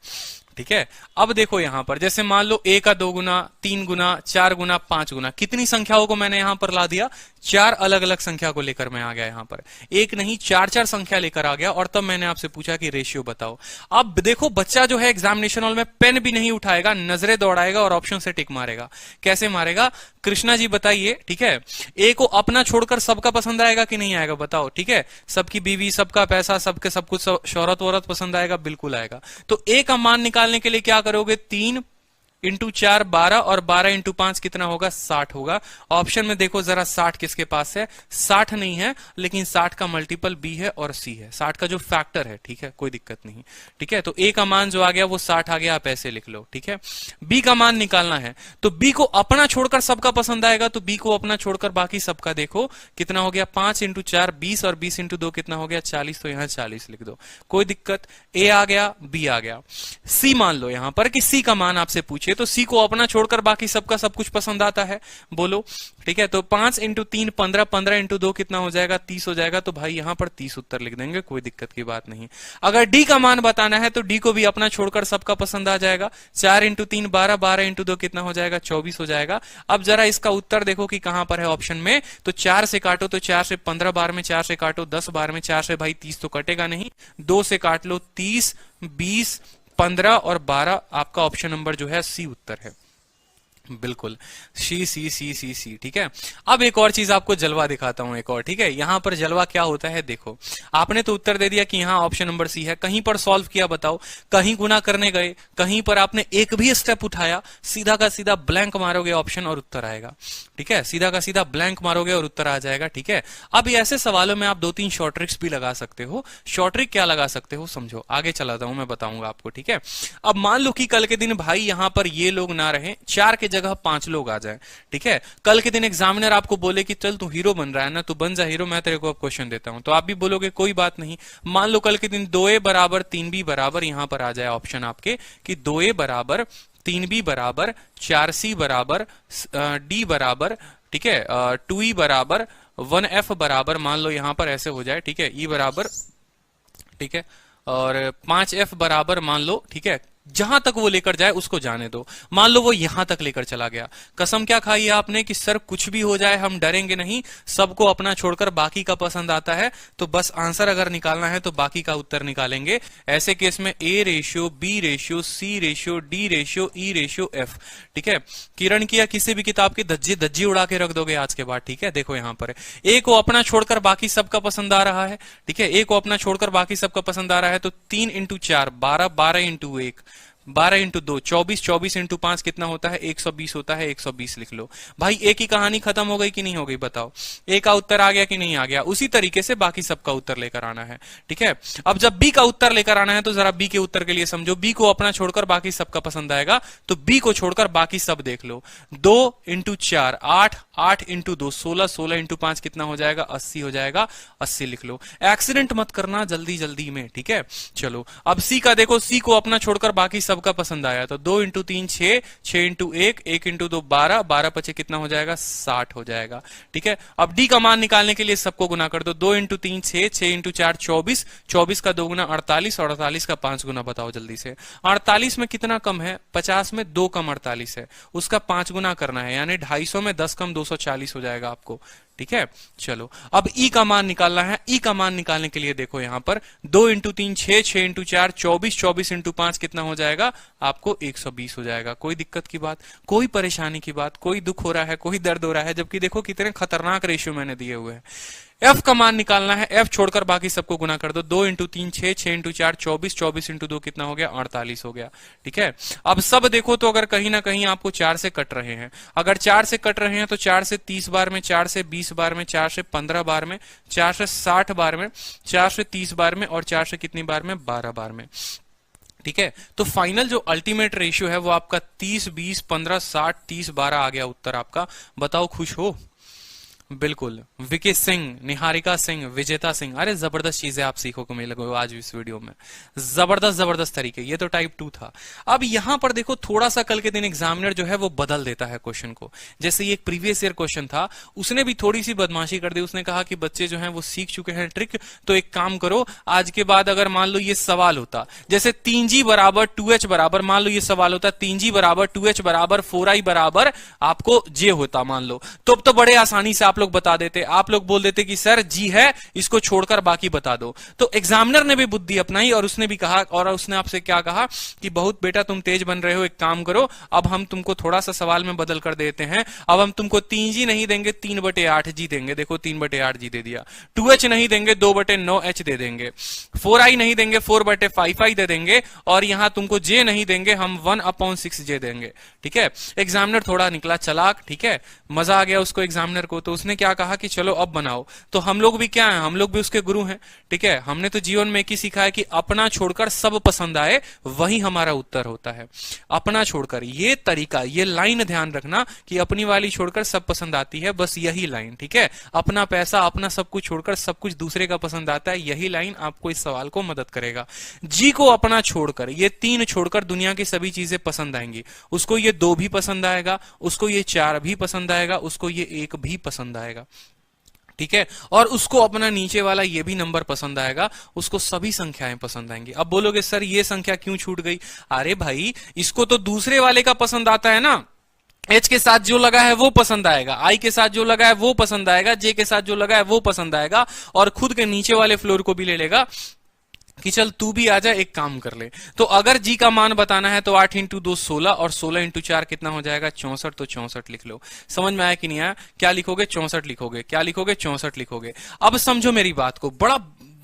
ठीक है, अब देखो यहां पर जैसे मान लो a का 2 गुना, 3 गुना, 4 गुना, 5 गुना, कितनी संख्याओं को मैंने यहां पर ला दिया, 4 अलग अलग संख्या को लेकर मैं आ गया यहां पर, एक नहीं 4 संख्या लेकर आ गया, और तब मैंने आपसे पूछा कि रेशियो बताओ। अब देखो बच्चा जो है एग्जामिनेशन हॉल में पेन भी नहीं उठाएगा, नजरें दौड़ाएगा और ऑप्शन से टिक मारेगा। कैसे मारेगा, कृष्णा जी बताइए। ठीक है, ए को अपना छोड़कर सबका पसंद आएगा कि नहीं आएगा बताओ। ठीक है, सबकी बीवी, सबका पैसा, सबके सब कुछ, शोहरत वोहरत पसंद आएगा, बिल्कुल आएगा। तो ए का मान निकालने के लिए क्या करोगे, 3 इंटू 4 12 और 12 इंटू 5 कितना होगा 60 होगा। ऑप्शन में देखो जरा 60 किसके पास है, 60 नहीं है, लेकिन 60 का मल्टीपल बी है और सी है, 60 का जो फैक्टर है। ठीक है, कोई दिक्कत नहीं। ठीक है, तो ए का मान जो आ गया वो 60 आ गया, आप ऐसे लिख लो। ठीक है, बी का मान निकालना है, तो बी को अपना छोड़कर सबका पसंद आएगा, तो बी को अपना छोड़कर बाकी सबका देखो कितना हो गया, 5 इंटू 4 20 और 20 इंटू 2 कितना हो गया 40, तो यहां 40 लिख दो, कोई दिक्कत। ए आ गया, बी आ गया। सी मान लो यहां पर कि सी का मान आपसे पूछे, तो सी को अपना छोड़कर बाकी सबका सब कुछ पसंद आता है, बोलो। ठीक है, तो 5 इंटू 3 15, 15 इंटू 2 कितना हो जाएगा 30 हो जाएगा, तो भाई यहां पर 30 उत्तर लिख देंगे, कोई दिक्कत की बात नहीं। अगर डी का मान बताना है तो डी को भी अपना छोड़कर सबका पसंद आ जाएगा, 4 इंटू 3 12, 12 इंटू 2 कितना हो जाएगा 24 हो जाएगा। अब जरा इसका उत्तर देखो कि कहां पर है ऑप्शन में, तो 4 से काटो, तो 4 से 15 बार में 4 से काटो, 10 बार में 4 से भाई 30 तो कटेगा नहीं, 2 से काट लो 30 20 15 और 12, आपका ऑप्शन नंबर जो है सी उत्तर है। बिल्कुल सी सी सी सी सी। ठीक है, अब एक और चीज आपको जलवा दिखाता हूं, एक और। ठीक है, यहां पर जलवा क्या होता है, देखो आपने तो उत्तर दे दिया कि यहां ऑप्शन नंबर सी है, कहीं पर सॉल्व किया बताओ, कहीं गुना करने गए, कहीं पर आपने एक भी स्टेप उठाया, सीधा का सीधा ब्लैंक मारोगे ऑप्शन और उत्तर आएगा। ठीक है, सीधा का सीधा ब्लैंक मारोगे और उत्तर आ जाएगा। ठीक है, अब ऐसे सवालों में आप 2-3 शॉर्ट ट्रिक्स भी लगा सकते हो। शॉर्ट ट्रिक क्या लगा सकते हो समझो, आगे चलाता हूं मैं बताऊंगा आपको। ठीक है, अब मान लो कि कल के दिन भाई यहां पर ये लोग ना रहे, 4 के जगह 5 लोग आ जाएं। ठीक है, कल के दिन एग्जामिनर आपको बोले कि चल तू हीरो बन रहा है ना, तू बन जा हीरो, मैं तेरे को अब क्वेश्चन देता हूं, तो आप भी बोलोगे कोई बात नहीं। मान लो कल के दिन 2a बराबर 3b बराबर, यहां पर आ जाए ऑप्शन आपके कि 2a बराबर 3b बराबर 4c बराबर d बराबर, ठीक है, 2e बराबर 1f बराबर, मान लो यहां पर ऐसे हो जाए। ठीक है, e बराबर, ठीक है, और 5f बराबर मान लो। ठीक है, जहां तक वो लेकर जाए उसको जाने दो। मान लो वो यहां तक लेकर चला गया, कसम क्या खाई है आपने कि सर कुछ भी हो जाए हम डरेंगे नहीं, सबको अपना छोड़कर बाकी का पसंद आता है, तो बस आंसर अगर निकालना है तो बाकी का उत्तर निकालेंगे। ऐसे केस में A ratio, B ratio, C ratio, D ratio, E ratio, F. ठीक है, किरण की या किसी भी किताब की धज्जी धज्जी उड़ा के रख दोगे आज के बाद। ठीक है, देखो यहां पर ए को अपना छोड़कर बाकी सबका पसंद आ रहा है। ठीक है, ए को अपना छोड़कर बाकी सबका पसंद आ रहा है, तो 3 इंटू 4 12, 12 इंटू 1 12 इंटू 2 24, 24 इंटू 5 कितना होता है 120 होता है, 120 लिख लो। भाई ए की कहानी खत्म हो गई कि नहीं हो गई बताओ, ए का उत्तर आ गया कि नहीं आ गया। उसी तरीके से बाकी सबका उत्तर लेकर आना है। ठीक है, अब जब बी का उत्तर लेकर आना है तो जरा बी के उत्तर के लिए समझो, बी को अपना छोड़कर बाकी सबका पसंद आएगा, तो बी को छोड़कर बाकी सब देख लो। 2 इंटू 4 8, 8 इंटू 2 16, 16 इंटू 5 कितना हो जाएगा 80 हो जाएगा, 80 लिख लो। एक्सीडेंट मत करना जल्दी जल्दी में। ठीक है, चलो अब सी का देखो, सी को अपना छोड़कर बाकी सब सबका पसंद आया। तो 2 इंटू 3 6, 6 इंटू 1, 1 इंटू 2 12, 12 पचे कितना हो जाएगा 60 हो जाएगा। ठीक है, अब डी का मान निकालने के लिए सबको गुना कर दो। 2 इंटू 3 6, 6 इंटू 4 24, 24 का 2 गुना 48 और 48 का 5 गुना बताओ जल्दी से। 48 में कितना कम है, 50 में 2 कम 48 है, उसका 5 गुना करना है, यानी 250 में 10 कम 240 हो जाएगा आपको। ठीक है, चलो अब ई का मान निकालना है। ई का मान निकालने के लिए देखो यहां पर 2 इंटू 3 6, 6 इंटू 4 24, 24 इंटू 5 कितना हो जाएगा आपको 120 हो जाएगा। कोई दिक्कत की बात, कोई परेशानी की बात, कोई दुख हो रहा है, कोई दर्द हो रहा है, जबकि देखो कितने खतरनाक रेशियो मैंने दिए हुए हैं। एफ का मान निकालना है, एफ छोड़कर बाकी सबको गुना कर दो। 2 इंटू 3 6, 6 इंटू 4 24, 24 इंटू 2 कितना हो गया 48 हो गया। ठीक है, अब सब देखो तो अगर कहीं ना कहीं आपको 4 से कट रहे हैं, अगर 4 से कट रहे हैं तो 4 से 30 बार में, 4 से 20 बार में, 4 से 15 बार में, 4 से 60 बार में, 4 से 30 बार में और 4 से कितनी बार में 12 बार में। ठीक है, तो फाइनल जो अल्टीमेट रेशियो है वो आपका 30 20 15 60 30 12 आ गया उत्तर आपका। बताओ खुश हो? बिल्कुल, विकी सिंह, निहारिका सिंह, विजेता सिंह, अरे जबरदस्त चीजें आप सीखो को मिले आज इस वीडियो में, जबरदस्त जबरदस्त तरीके। ये तो टाइप 2 था। अब यहां पर देखो थोड़ा सा कल के दिन एग्जामिनर जो है वो बदल देता है क्वेश्चन को। जैसे ये एक प्रीवियस ईयर क्वेश्चन था, उसने भी थोड़ी सी बदमाशी कर दी। उसने कहा कि बच्चे जो है वो सीख चुके हैं ट्रिक, तो एक काम करो, आज के बाद अगर मान लो ये सवाल होता जैसे 3g बराबर 2h बराबर, मान लो ये सवाल होता 3g बराबर 2h बराबर 4i बराबर आपको j होता मान लो, तो बड़े आसानी से आप लोग बता देते। आप लोग बोल देते कि सर जी है, इसको छोड़कर बाकी बता दो। तो एग्जामिनर ने भी बुद्धि अपनाई और उसने भी कहा, और उसने आपसे क्या कहा कि बहुत बेटा तुम तेज बन रहे हो, एक काम करो, अब हम तुमको थोड़ा सा सवाल में बदल कर देते हैं। अब हम तुमको 3g नहीं देंगे, 3/8g देंगे। देखो 3/8g दे दिया। 2h नहीं देंगे, 2/9h दे देंगे। 4i नहीं देंगे, 4/5i दे देंगे। और यहां तुमको j नहीं देंगे, हम 1/6j देंगे। ठीक है, एग्जामिनर थोड़ा निकला चालाक। ठीक है, मजा आ गया उसको एग्जामिनर को। तो उसने क्या कहा कि चलो अब बनाओ। तो हम लोग भी क्या हैं, हम लोग भी उसके गुरु हैं। ठीक है, हमने तो जीवन में एक ही सीखा है कि अपना छोड़कर सब पसंद आए, वही हमारा उत्तर होता है। अपना छोड़कर, ये तरीका, ये लाइन ध्यान रखना कि अपनी वाली छोड़कर सब पसंद आती है, बस यही लाइन। ठीक है, अपना पैसा, अपना सब कुछ छोड़कर सब कुछ दूसरे का पसंद आता है, यही लाइन आपको इस सवाल को मदद करेगा। जी को अपना छोड़कर, ये 3 छोड़कर दुनिया की सभी चीजें पसंद आएंगी। उसको ये 2 भी पसंद आएगा, उसको ये 4 भी पसंद आएगा, उसको ये 1 भी पसंद आएगा। ठीक है, और उसको अपना नीचे वाला ये भी नंबर पसंद आएगा, उसको सभी संख्याएं पसंद आएंगी। अब बोलोगे सर ये संख्या क्यों छूट गई? अरे भाई, इसको तो दूसरे वाले का पसंद आता है ना। H के साथ जो लगा है वो पसंद आएगा, I के साथ जो लगा है वो पसंद आएगा, J के साथ जो लगा है वो पसंद आएगा, और खुद के नीचे वाले फ्लोर को भी ले लेगा कि चल तू भी आ जा, एक काम कर ले। तो अगर जी का मान बताना है तो 8 इंटू 2 16 और 16 इंटू 4 कितना हो जाएगा 64। तो 64 लिख लो। समझ में आया कि नहीं आया? क्या लिखोगे? 64 लिखोगे। क्या लिखोगे? 64 लिखोगे। अब समझो मेरी बात को, बड़ा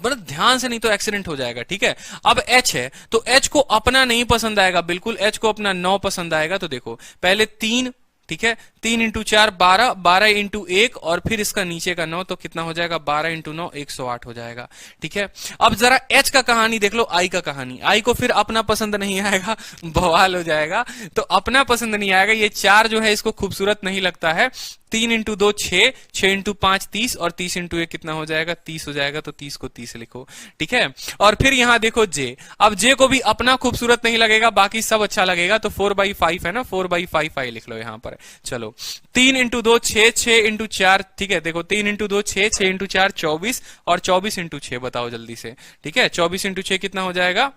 ध्यान से, नहीं तो एक्सीडेंट हो जाएगा। ठीक है, अब H है तो H को अपना नहीं पसंद आएगा, बिल्कुल H को अपना 9 पसंद आएगा। तो देखो पहले 3, ठीक है, 3 इंटू 4 12, 12 इंटू 1 और फिर इसका नीचे का 9, तो कितना हो जाएगा 12 इंटू 9 108 हो जाएगा। ठीक है, अब जरा H का कहानी देख लो, I का कहानी। I को फिर अपना पसंद नहीं आएगा, बवाल हो जाएगा। तो अपना पसंद नहीं आएगा, ये 4 जो है इसको खूबसूरत नहीं लगता है। 3 इंटू 2 6, 6 इंटू 5 30 और 30 इंटू 1 कितना हो जाएगा 30 हो जाएगा। तो 30 को 30 लिखो। ठीक है, और फिर यहां देखो J। अब J को भी अपना खूबसूरत नहीं लगेगा, बाकी सब अच्छा लगेगा। तो 4/5 है ना, 4/5 I लिख लो यहां पर। चलो 3 इंटू 2 6, 6 इंटू 4, ठीक है, देखो 3 इंटू 2 6, 6 इंटू 4 24 और 24 इंटू 6 बताओ जल्दी से। ठीक है, 24 इंटू 6 कितना हो जाएगा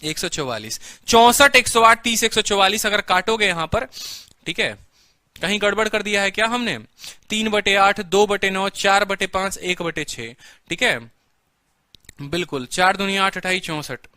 144। 64 108 30 144 अगर काटोगे यहां पर, ठीक है, कहीं गड़बड़ कर दिया है क्या हमने? 3/8 2/9 4/5 1/6। ठीक है, बिल्कुल 4 दूनी 8 28 64।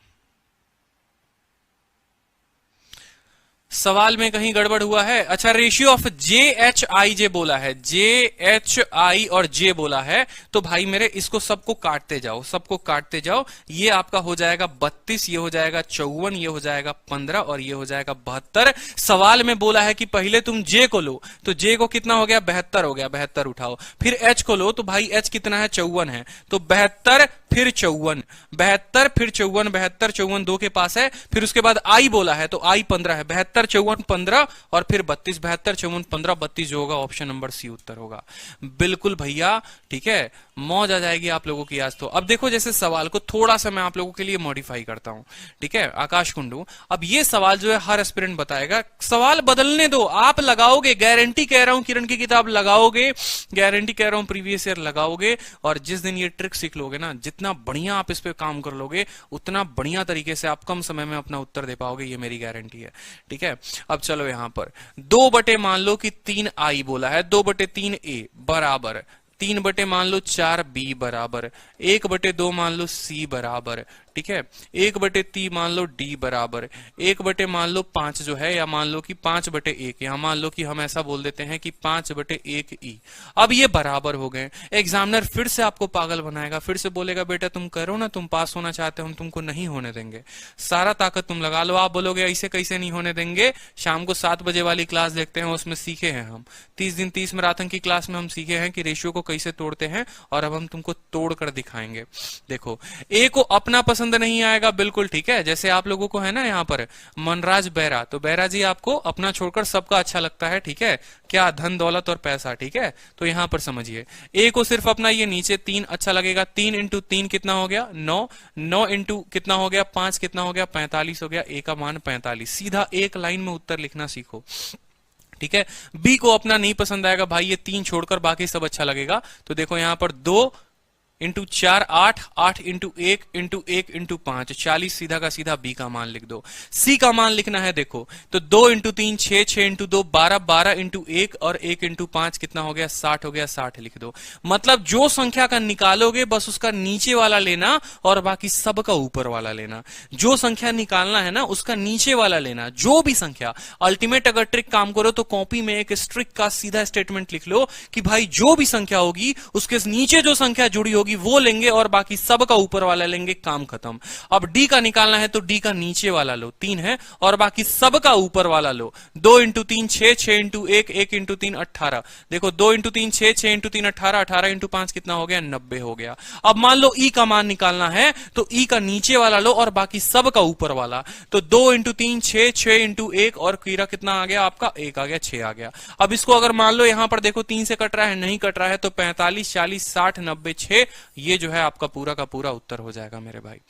सवाल में कहीं गड़बड़ हुआ है? अच्छा, रेशियो ऑफ JHI बोला है, JHI और J बोला है। तो भाई मेरे इसको सबको काटते जाओ, सबको काटते जाओ। ये आपका हो जाएगा 32, ये हो जाएगा 54, ये हो जाएगा 15 और ये हो जाएगा 72। सवाल में बोला है कि पहले तुम J को लो, तो J को कितना हो गया 72 हो गया, 72 उठाओ। फिर H को लो, तो भाई H कितना है 54 है, तो 72 फिर 54, 72 फिर 54, 72 54 2 के पास है। फिर उसके बाद I बोला है तो I 15 है, 72 72 54 15 और फिर 32 72 54 15 32 जो होगा ऑप्शन नंबर सी उत्तर होगा। बिल्कुल भैया, ठीक है, मौज आ जाएगी आप लोगों की आज तो। अब देखो जैसे सवाल को थोड़ा सा मैं आप लोगों के लिए मॉडिफाई करता हूं, ठीक है, आकाश कुंडू। अब ये सवाल जो है हर एस्पिरेंट बताएगा, सवाल बदलने दो, आप लगाओगे, गारंटी कह रहा हूं, किरण की किताब लगाओगे, गारंटी कह रहा हूं प्रीवियस ईयर लगाओगे, और जिस दिन ये ट्रिक सीख लोगे ना, जितना बढ़िया आप इस पे काम कर लोगे उतना बढ़िया तरीके से आप कम समय में अपना उत्तर दे पाओगे, ये मेरी गारंटी है, ठीक है। अब चलो यहां पर 2 बटे मान लो कि 3 आई बोला है, 2 बटे 3 ए बराबर 3 बटे मान लो 4 बी बराबर 1 बटे 2 मान लो सी बराबर, ठीक है, 1 बटे 3 मान लो डी बराबर 1 बटे मान लो 5 जो है, या मान लो कि 5 बटे 1, यहां मान लो कि हम ऐसा बोल देते हैं कि 5 बटे 1 ई। अब ये बराबर हो गए। एग्जामिनर फिर से आपको पागल बनाएगा, फिर से बोलेगा बेटा तुम करो ना, तुम पास होना चाहते हो, हम तुमको नहीं होने देंगे, सारा ताकत तुम लगा लो। आप बोलोगे ऐसे कैसे नहीं होने देंगे, शाम को 7 बजे वाली क्लास देखते हैं, उसमें सीखे हैं हम 30 दिन 30 मैराथन की क्लास में हम सीखे हैं कि रेशियो को कैसे तोड़ते हैं, और अब हम तुमको तोड़ कर दिखाएंगे। देखो ए को अपना पसंद नहीं आएगा, बिल्कुल ठीक है, जैसे आप लोगों को है ना यहाँ पर मनराज बेरा, तो बेरा जी आपको अपना छोड़कर सबका अच्छा लगता है, ठीक है, क्या धन दौलत और पैसा, ठीक है। तो यहां पर समझिए ए को सिर्फ अपना ये नीचे 3 अच्छा लगेगा, 3 इंटू 3 कितना हो गया 9, 9 इंटू कितना हो गया 5 कितना हो गया 45 हो गया, ए का मान 45। सीधा एक लाइन में उत्तर लिखना सीखो, ठीक है। बी को अपना नहीं पसंद आएगा भाई, ये 3 छोड़कर बाकी सब अच्छा लगेगा, तो देखो यहां पर 2 इंटू 4 8, 8 इंटू 1 इंटू 1 इंटू 5 40, सीधा का सीधा बी का मान लिख दो। सी का मान लिखना है, देखो तो 2 इंटू 3 6, 6 इंटू 2 12, 12 इंटू 1 और 1 इंटू 5 कितना हो गया 60 हो गया, 60 लिख दो। मतलब जो संख्या का निकालोगे बस उसका नीचे वाला लेना और बाकी सब का ऊपर वाला लेना। जो संख्या निकालना है ना उसका नीचे वाला लेना, जो भी संख्या। अल्टीमेट अगर ट्रिक काम करो तो कॉपी में एक स्ट्रिक का सीधा स्टेटमेंट लिख लो कि भाई जो भी संख्या होगी उसके नीचे जो संख्या जुड़ी होगी वो लेंगे और बाकी सब का ऊपर वाला लेंगे, काम खत्म। अब डी का निकालना है तो डी का नीचे वाला लो, 3 है, और बाकी सब का ऊपर वाला लो। 2 इंटू 3 6, 6 इंटू 1 1 इंटू 3 18। देखो 2 इंटू 3 6, 6 इंटू 3 18, 18 इंटू 5 कितना हो गया 90 हो गया। अब मान लो ई का मान निकालना है तो ई का नीचे वाला लो और बाकी सब का ऊपर वाला, तो 2 इंटू 3 6, 6 इंटू 1 और कीरा कितना आ गया आपका 1 आ गया, 6 आ गया। अब इसको अगर मान लो यहां पर देखो 3 से कट रहा है, नहीं कट रहा है, तो 45 40 60 90 6, ये जो है आपका पूरा का पूरा उत्तर हो जाएगा मेरे भाई,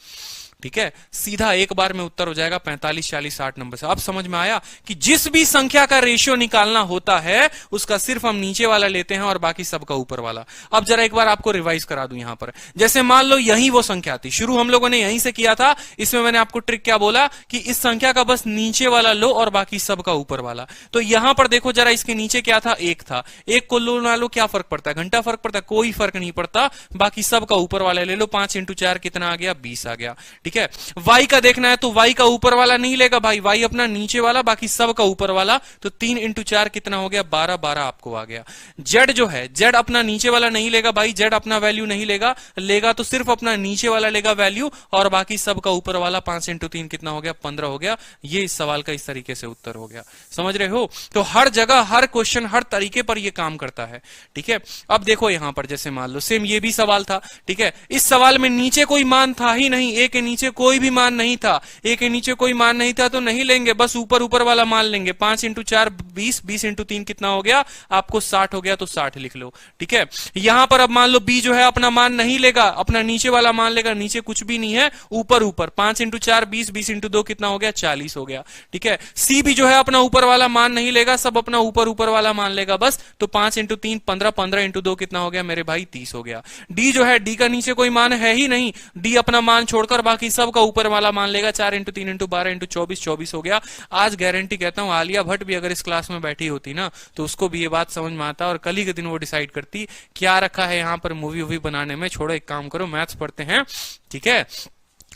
ठीक है। सीधा एक बार में उत्तर हो जाएगा 45 40 60 नंबर से। अब समझ में आया कि जिस भी संख्या का रेशियो निकालना होता है उसका सिर्फ हम नीचे वाला लेते हैं और बाकी सबका ऊपर वाला। अब जरा एक बार आपको रिवाइज करा दूं, यहां पर जैसे मान लो यही वो संख्या थी, शुरू हम लोगों ने यहीं से किया था। इसमें मैंने आपको ट्रिक क्या बोला कि इस संख्या का बस नीचे वाला लो और बाकी सबका ऊपर वाला। तो यहां पर देखो जरा, इसके नीचे क्या था, 1 था, 1 को लो ना लो क्या फर्क पड़ता है, घंटा फर्क पड़ता है, कोई फर्क नहीं पड़ता, बाकी सबका ऊपर वाला ले लो। 5 इंटू 4 कितना आ गया 20 आ गया, ठीक है। y का देखना है तो y का ऊपर वाला नहीं लेगा भाई, y अपना नीचे वाला, बाकी सब का ऊपर वाला, तो 3 इंटू 4 कितना हो गया 12, 12 आपको आ गया। z जो है, z अपना नीचे वाला नहीं लेगा भाई, z अपना वैल्यू नहीं लेगा, लेगा तो सिर्फ अपना नीचे वाला लेगा वैल्यू और बाकी सब का ऊपर वाला। 5 इंटू 3 कितना हो गया 15 हो गया। ये इस सवाल का इस तरीके से उत्तर हो गया, समझ रहे हो। तो हर जगह हर क्वेश्चन हर तरीके पर ये काम करता है, ठीक है। अब देखो यहां पर जैसे मान लो सेम ये भी सवाल था, ठीक है। इस सवाल में नीचे कोई मान था ही नहीं, ए के नीचे कोई भी मान नहीं था, ए के नीचे कोई मान नहीं था तो नहीं लेंगे, बस ऊपर ऊपर वाला मान लेंगे। 5 इंटू 4 20, 20 इंटू 3 कितना हो गया आपको 60 हो गया, तो 60 लिख लो, ठीक है। यहां पर अब मान लो बी जो है अपना मान नहीं लेगा, अपना नीचे वाला मान लेगा, नीचे कुछ भी नहीं है, ऊपर ऊपर 5 इंटू 4 20, 20 इंटू 2 कितना हो गया 40 हो गया, ठीक है। सी भी जो है अपना ऊपर वाला मान नहीं लेगा, सब अपना ऊपर ऊपर वाला मान लेगा बस, तो 5 इंटू 3 15, 15 इंटू 2 कितना हो गया मेरे भाई 30 हो गया। डी जो है, डी का नीचे कोई मान है ही नहीं, डी अपना मान छोड़कर बाकी सब का ऊपर वाला मान लेगा। 4 इंटू 3 इंटू 12 इंटू 24, 24 हो गया। आज गारंटी कहता हूं आलिया भट्ट भी अगर इस क्लास में बैठी होती ना तो उसको भी ये बात समझ में आता और कल ही के दिन वो डिसाइड करती क्या रखा है यहाँ पर मूवी वूवी बनाने में। छोड़ो, एक काम करो, मैथ्स पढ़ते हैं, ठीक है,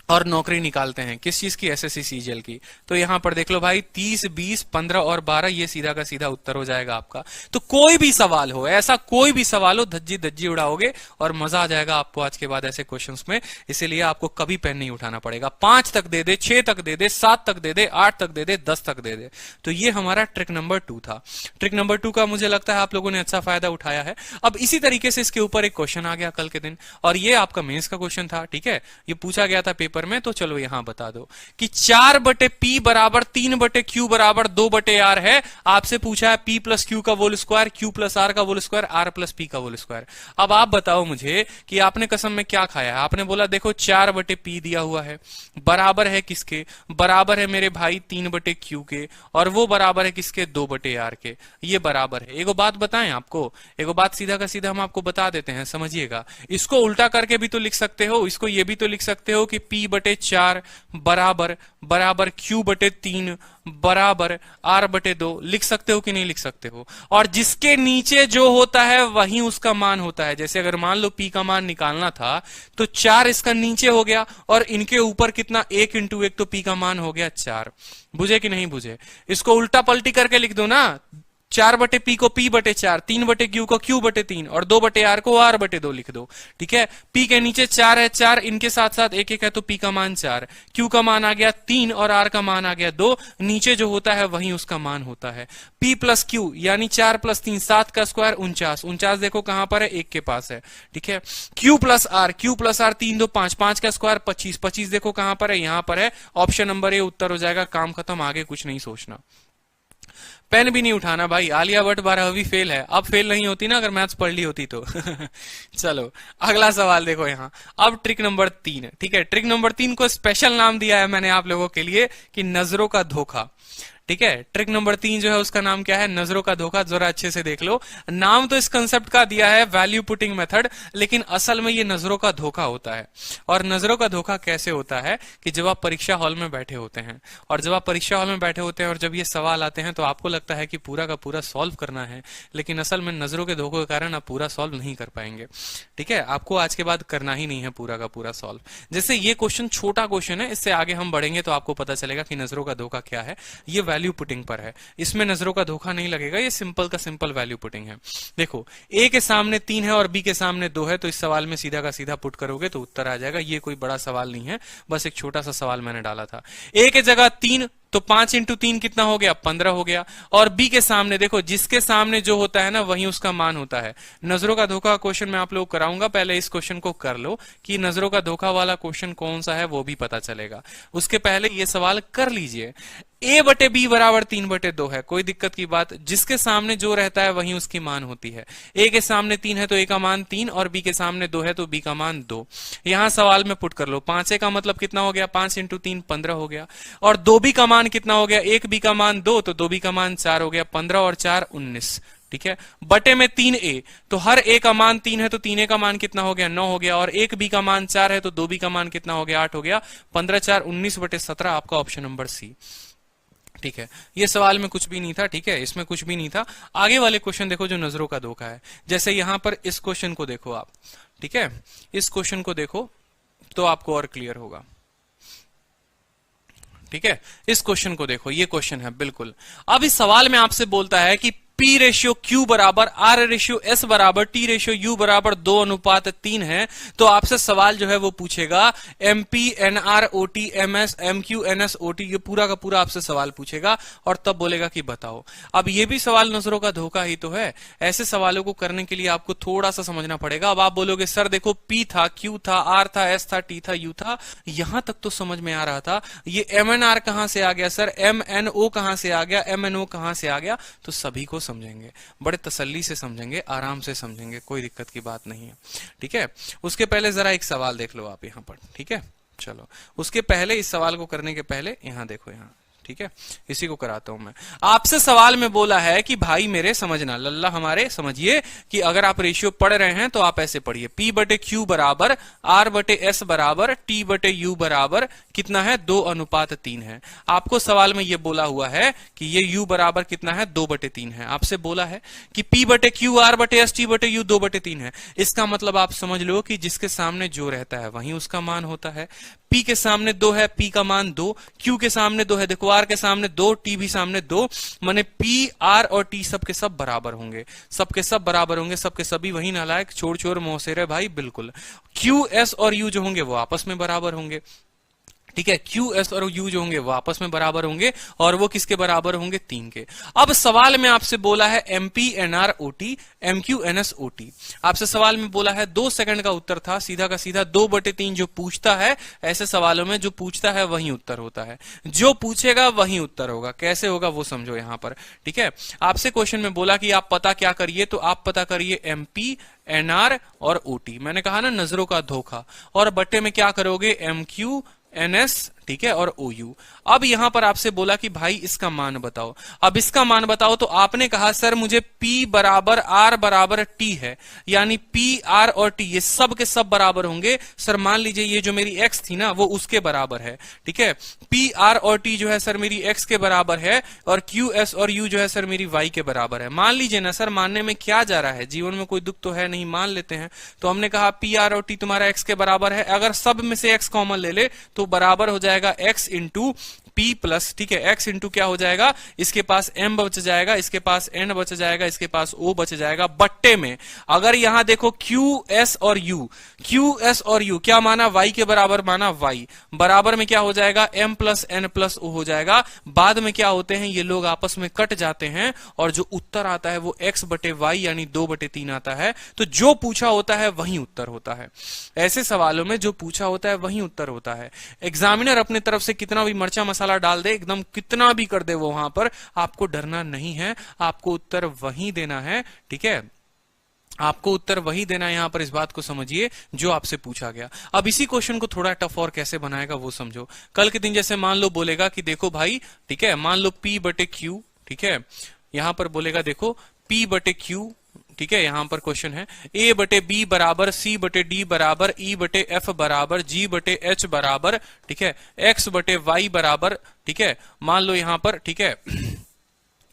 और नौकरी निकालते हैं किस चीज की, एसएससी सीजीएल की। तो यहां पर देख लो भाई 30 20 15 और 12, ये सीधा का सीधा उत्तर हो जाएगा आपका। तो कोई भी सवाल हो, ऐसा कोई भी सवाल हो, धज्जी धज्जी उड़ाओगे और मजा आ जाएगा आपको आज के बाद ऐसे क्वेश्चंस में। इसीलिए आपको कभी पेन नहीं उठाना पड़ेगा। 5 तक दे दे, 6 तक दे दे, 7 तक दे दे, 8 तक दे दे, 10 तक दे दे। तो ये हमारा ट्रिक नंबर 2 था। ट्रिक नंबर 2 का मुझे लगता है आप लोगों ने अच्छा फायदा उठाया है। अब इसी तरीके से इसके ऊपर एक क्वेश्चन आ गया कल के दिन, और ये आपका मेंस का क्वेश्चन था, ठीक है। ये पूछा गया था पेपर पेपर में, तो चलो यहां बता दो कि 4/p बराबर 3/q बराबर 2/r है। आपसे पूछा है p प्लस क्यू का whole square, q plus r का whole square, r plus p का होल स्क्वायर। अब आप बताओ मुझे कि आपने कसम में क्या खाया है। आपने बोला देखो 4/p दिया हुआ है, बराबर है किसके, बराबर है मेरे भाई 3/q के, और वो बराबर है किसके, 2/r के। ये बराबर है। एगो बात बताएं आपको, एगो बात सीधा का सीधा हम आपको बता देते हैं, समझिएगा। इसको उल्टा करके भी तो लिख सकते हो, इसको ये भी तो लिख सकते हो कि p/4 बराबर बराबर q/3 बराबर r/2 लिख सकते हो कि नहीं लिख सकते हो। और जिसके नीचे जो होता है वही उसका मान होता है। जैसे अगर मान लो p का मान निकालना था तो 4 इसका नीचे हो गया, और इनके ऊपर कितना, 1 × 1, तो p का मान हो गया 4। बुझे कि नहीं बुझे? इसको उल्टा पलटी करके लिख दो ना, 4/p को p/4, 3/q को q/3 और 2/r को r/2 लिख दो। ठीक है, p के नीचे 4 है, 4 इनके साथ साथ एक एक है, तो p का मान 4, q का मान आ गया 3 और r का मान आ गया 2। नीचे जो होता है वही उसका मान होता है। p प्लस q यानी 4 + 3 7 का स्क्वायर 49, 49 देखो कहां पर है, 1 के पास है। ठीक है, q प्लस r 3 2 5, 5 का स्क्वायर 25, 25 देखो कहां पर है, यहां पर है। ऑप्शन नंबर ए उत्तर हो जाएगा। काम खत्म, आगे कुछ नहीं सोचना। पेन भी नहीं उठाना भाई। आलिया भट्ट 12वीं फेल है, अब फेल नहीं होती ना अगर मैथ्स पढ़ ली होती तो। चलो अगला सवाल देखो यहाँ। अब ट्रिक नंबर 3। ठीक है, ट्रिक नंबर 3 को स्पेशल नाम दिया है मैंने आप लोगों के लिए कि नजरों का धोखा। ठीक है, ट्रिक नंबर 3 जो है उसका नाम क्या है, नजरों का धोखा। जरा अच्छे से देख लो, नाम तो इस कंसेप्ट का दिया है वैल्यू पुटिंग मेथड, लेकिन असल में ये नजरों का धोखा होता है। और नजरों का धोखा कैसे होता है कि जब आप परीक्षा हॉल में बैठे होते हैं, और जब आप परीक्षा हॉल में बैठे होते हैं और जब ये सवाल आते हैं तो आपको लगता है कि पूरा का पूरा सॉल्व करना है, लेकिन असल में नजरों के धोखे के कारण आप पूरा सॉल्व नहीं कर पाएंगे। ठीक है, आपको आज के बाद करना ही नहीं है पूरा का पूरा सॉल्व। जैसे ये क्वेश्चन छोटा क्वेश्चन है, इससे आगे हम बढ़ेंगे तो आपको पता चलेगा कि नजरों का धोखा क्या है। ये वैल्यू पुटिंग पर है, इसमें नजरों का धोखा नहीं लगेगा, ये सिंपल का सिंपल वैल्यू पुटिंग है। देखो ए के सामने 3 है और बी के सामने 2 है, तो इस सवाल में सीधा का सीधा पुट करोगे तो उत्तर आ जाएगा। ये कोई बड़ा सवाल नहीं है, बस एक छोटा सा सवाल मैंने डाला था। ए के जगह 3, तो 5 × 3 कितना हो गया, 15 हो गया। और बी के सामने देखो, जिसके सामने जो होता है ना वही उसका मान होता है। नजरों का धोखा क्वेश्चन मैं आप लोग कराऊंगा, पहले इस क्वेश्चन को कर लो कि नजरों का धोखा वाला क्वेश्चन कौन सा है वो भी पता चलेगा। उसके पहले ये सवाल कर लीजिए। a/b बराबर 3/2 है, कोई दिक्कत की बात, जिसके सामने जो रहता है वही उसकी मान होती है। a के सामने 3 है तो a का मान 3, और b के सामने 2 है तो b का मान 2। यहां सवाल में पुट कर लो, 5a का मतलब कितना हो गया, 5 × 3 15 हो गया। और 2b का मान कितना हो गया, 1b का मान 2, तो 2b का मान 4 हो गया। 15 और 4 19। ठीक है, बटे में 3a, तो हर a का मान 3 है तो 3a का मान कितना हो गया, 9 हो गया। और 1b का मान 4 है तो 2b का मान कितना हो गया, 8 हो गया। 15 4 19/17 आपका ऑप्शन नंबर सी। ठीक है, ये सवाल में कुछ भी नहीं था। ठीक है, इसमें कुछ भी नहीं था। आगे वाले क्वेश्चन देखो जो नजरों का धोखा है। जैसे यहां पर इस क्वेश्चन को देखो आप। ठीक है, इस क्वेश्चन को देखो तो आपको और क्लियर होगा। ठीक है, इस क्वेश्चन को देखो, ये क्वेश्चन है बिल्कुल। अब इस सवाल में आपसे बोलता है कि P/Q बराबर R/S बराबर T/U बराबर 2:3 है। तो आपसे सवाल जो है वो पूछेगा MP NR OT MS MQ NS OT, ये पूरा का पूरा आपसे सवाल पूछेगा और तब बोलेगा कि बताओ। अब ये भी सवाल नजरों का धोखा ही तो है। ऐसे सवालों को करने के लिए आपको थोड़ा सा समझना पड़ेगा। अब आप बोलोगे सर देखो P था, Q था, R था, S था, T था, U था, यहां तक तो समझ में आ रहा था। ये MNR कहां से आ गया सर, MNO कहां से आ गया, MNO कहां से आ गया, तो सभी को समझेंगे, बड़े तसल्ली से समझेंगे, आराम से समझेंगे, कोई दिक्कत की बात नहीं है। ठीक है, उसके पहले जरा एक सवाल देख लो आप यहां पर। ठीक है, चलो उसके पहले, इस सवाल को करने के पहले यहां देखो, यहां ठीक है, इसी को कराता हूं मैं। आपसे सवाल में बोला है कि भाई मेरे समझना, लल्ला हमारे समझिए कि अगर आप रेशियो पढ़ रहे हैं तो आप ऐसे पढ़िए, P/Q बराबर R/S बराबर T/U बराबर कितना है, 2:3 है। आपको सवाल में यह बोला हुआ है कि ये U बराबर कितना है, 2/3 है। आपसे बोला है कि P/Q R/S T/U 2/3 है। इसका मतलब आप समझ लो कि जिसके सामने जो रहता है वही उसका मान होता है। P के सामने 2 है, P का मान 2, Q के सामने 2 है, देखो R के सामने 2, T भी सामने 2, माने P R और T सबके सब बराबर होंगे, सबके सब बराबर होंगे, सबके सभी वही नालायक छोड़ छोड़ मोहसेरे भाई बिल्कुल। Q S और U जो होंगे वो आपस में बराबर होंगे। ठीक है, क्यू एस और यू जो होंगे वो आपस में बराबर होंगे और वो किसके बराबर होंगे, 3 के। अब सवाल में आपसे बोला है MP NR OT MQ NS OT, आपसे सवाल में बोला है 2 सेकंड का उत्तर था, सीधा का सीधा 2/3 जो पूछता है, ऐसे सवालों में जो पूछता है वही उत्तर होता है, जो पूछेगा वही उत्तर होगा। कैसे होगा वो समझो यहां पर। ठीक है, आपसे क्वेश्चन में बोला कि आप पता क्या करिए, तो आप पता करिए एमपी एनआर और ओटी, मैंने कहा ना नजरों का धोखा, और बट्टे में क्या करोगे, एमक्यू एनएस, ठीक है, और ओ यू। अब यहां पर आपसे बोला कि भाई इसका मान बताओ। अब इसका मान बताओ तो आपने कहा सर मुझे P बराबर R बराबर T है, यानी P R और T ये सब के सब बराबर होंगे। सर मान लीजिए ये जो मेरी X थी ना वो उसके बराबर है। ठीक है, P R और T जो है सर मेरी X के बराबर है, और Q S और U जो है सर मेरी Y के बराबर है। मान लीजिए ना, सर मानने में क्या जा रहा है, जीवन में कोई दुख तो है नहीं, मान लेते हैं। तो हमने कहा P R और T तुम्हारा X के बराबर है, अगर सब में से X कॉमन ले ले तो बराबर हो जाएगा X इंटू P प्लस, ठीक है, X इंटू क्या हो जाएगा, इसके पास M बच जाएगा, इसके पास N बच जाएगा, इसके पास O बच जाएगा, बट्टे में अगर यहां देखो Q S और U, Q S और U क्या माना, Y के बराबर माना, Y बराबर में क्या हो जाएगा, M plus N plus O हो जाएगा। बाद में क्या होते हैं ये लोग आपस में कट जाते हैं और जो उत्तर आता है वो X बटे Y यानी 2/3 आता है। तो जो पूछा होता है वही उत्तर होता है। ऐसे सवालों में जो पूछा होता है वही उत्तर होता है। एग्जामिनर अपने तरफ से कितना भी मिर्चा मसाला डाल दे, एकदम कितना भी कर दे वो, वहां पर आपको डरना नहीं है, आपको उत्तर वही देना है। ठीक है, आपको उत्तर वही देना है, यहां पर इस बात को समझिए जो आपसे पूछा गया। अब इसी क्वेश्चन को थोड़ा टफ और कैसे बनाएगा वो समझो। कल के दिन जैसे मान लो बोलेगा कि देखो भाई, ठीक है, मान लो P बटे Q, ठीक है, यहां पर बोलेगा देखो P बटे Q, ठीक है, यहां पर क्वेश्चन है A बटे B बराबर C बटे D बराबर E बटे F बराबर G बटे H बराबर, ठीक है, X बटे Y बराबर, ठीक है, मान लो यहां पर, ठीक है,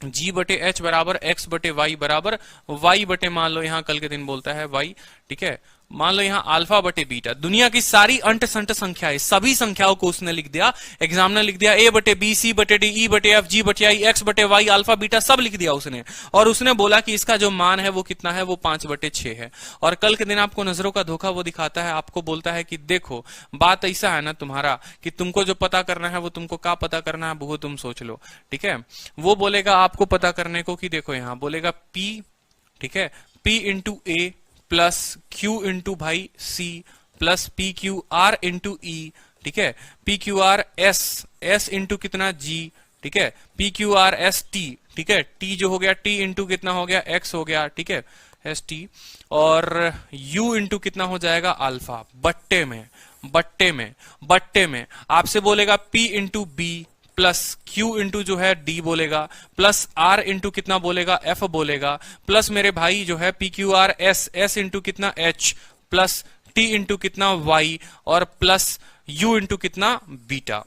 G बटे H बराबर X बटे Y बराबर Y बटे, मान लो यहां कल के दिन बोलता है Y, ठीक है, मान लो यहां अल्फा बटे बीटा, दुनिया की सारी अंट संट संख्याएं, सभी संख्याओं को उसने लिख दिया, एग्जामिनर लिख दिया A बटे B, C बटे D, E बटे F, G बटे I, X बटे Y, अल्फा बीटा सब लिख दिया उसने, और उसने बोला कि इसका जो मान है वो कितना है, वो 5/6 है। और कल के दिन आपको नजरों का धोखा वो दिखाता है, आपको बोलता है कि देखो बात ऐसा है ना तुम्हारा कि तुमको जो पता करना है वो तुमको क्या पता करना है वो तुम सोच लो। ठीक है, वो बोलेगा आपको पता करने को कि देखो यहां बोलेगा P, ठीक है, P into A plus Q into भाई C plus PQR into E, ठीक है, PQR S, S इंटू कितना G, ठीक है, PQR S T, ठीक है, T जो हो गया T इंटू कितना हो गया X हो गया, ठीक है, ST, और U इंटू कितना हो जाएगा अल्फा, बट्टे में बट्टे में बट्टे में आपसे बोलेगा P into B plus Q into जो है D बोलेगा, प्लस R इंटू कितना बोलेगा F बोलेगा, प्लस मेरे भाई जो है PQR S, S इंटू कितना H, प्लस T इंटू कितना Y, और प्लस U इंटू कितना बीटा।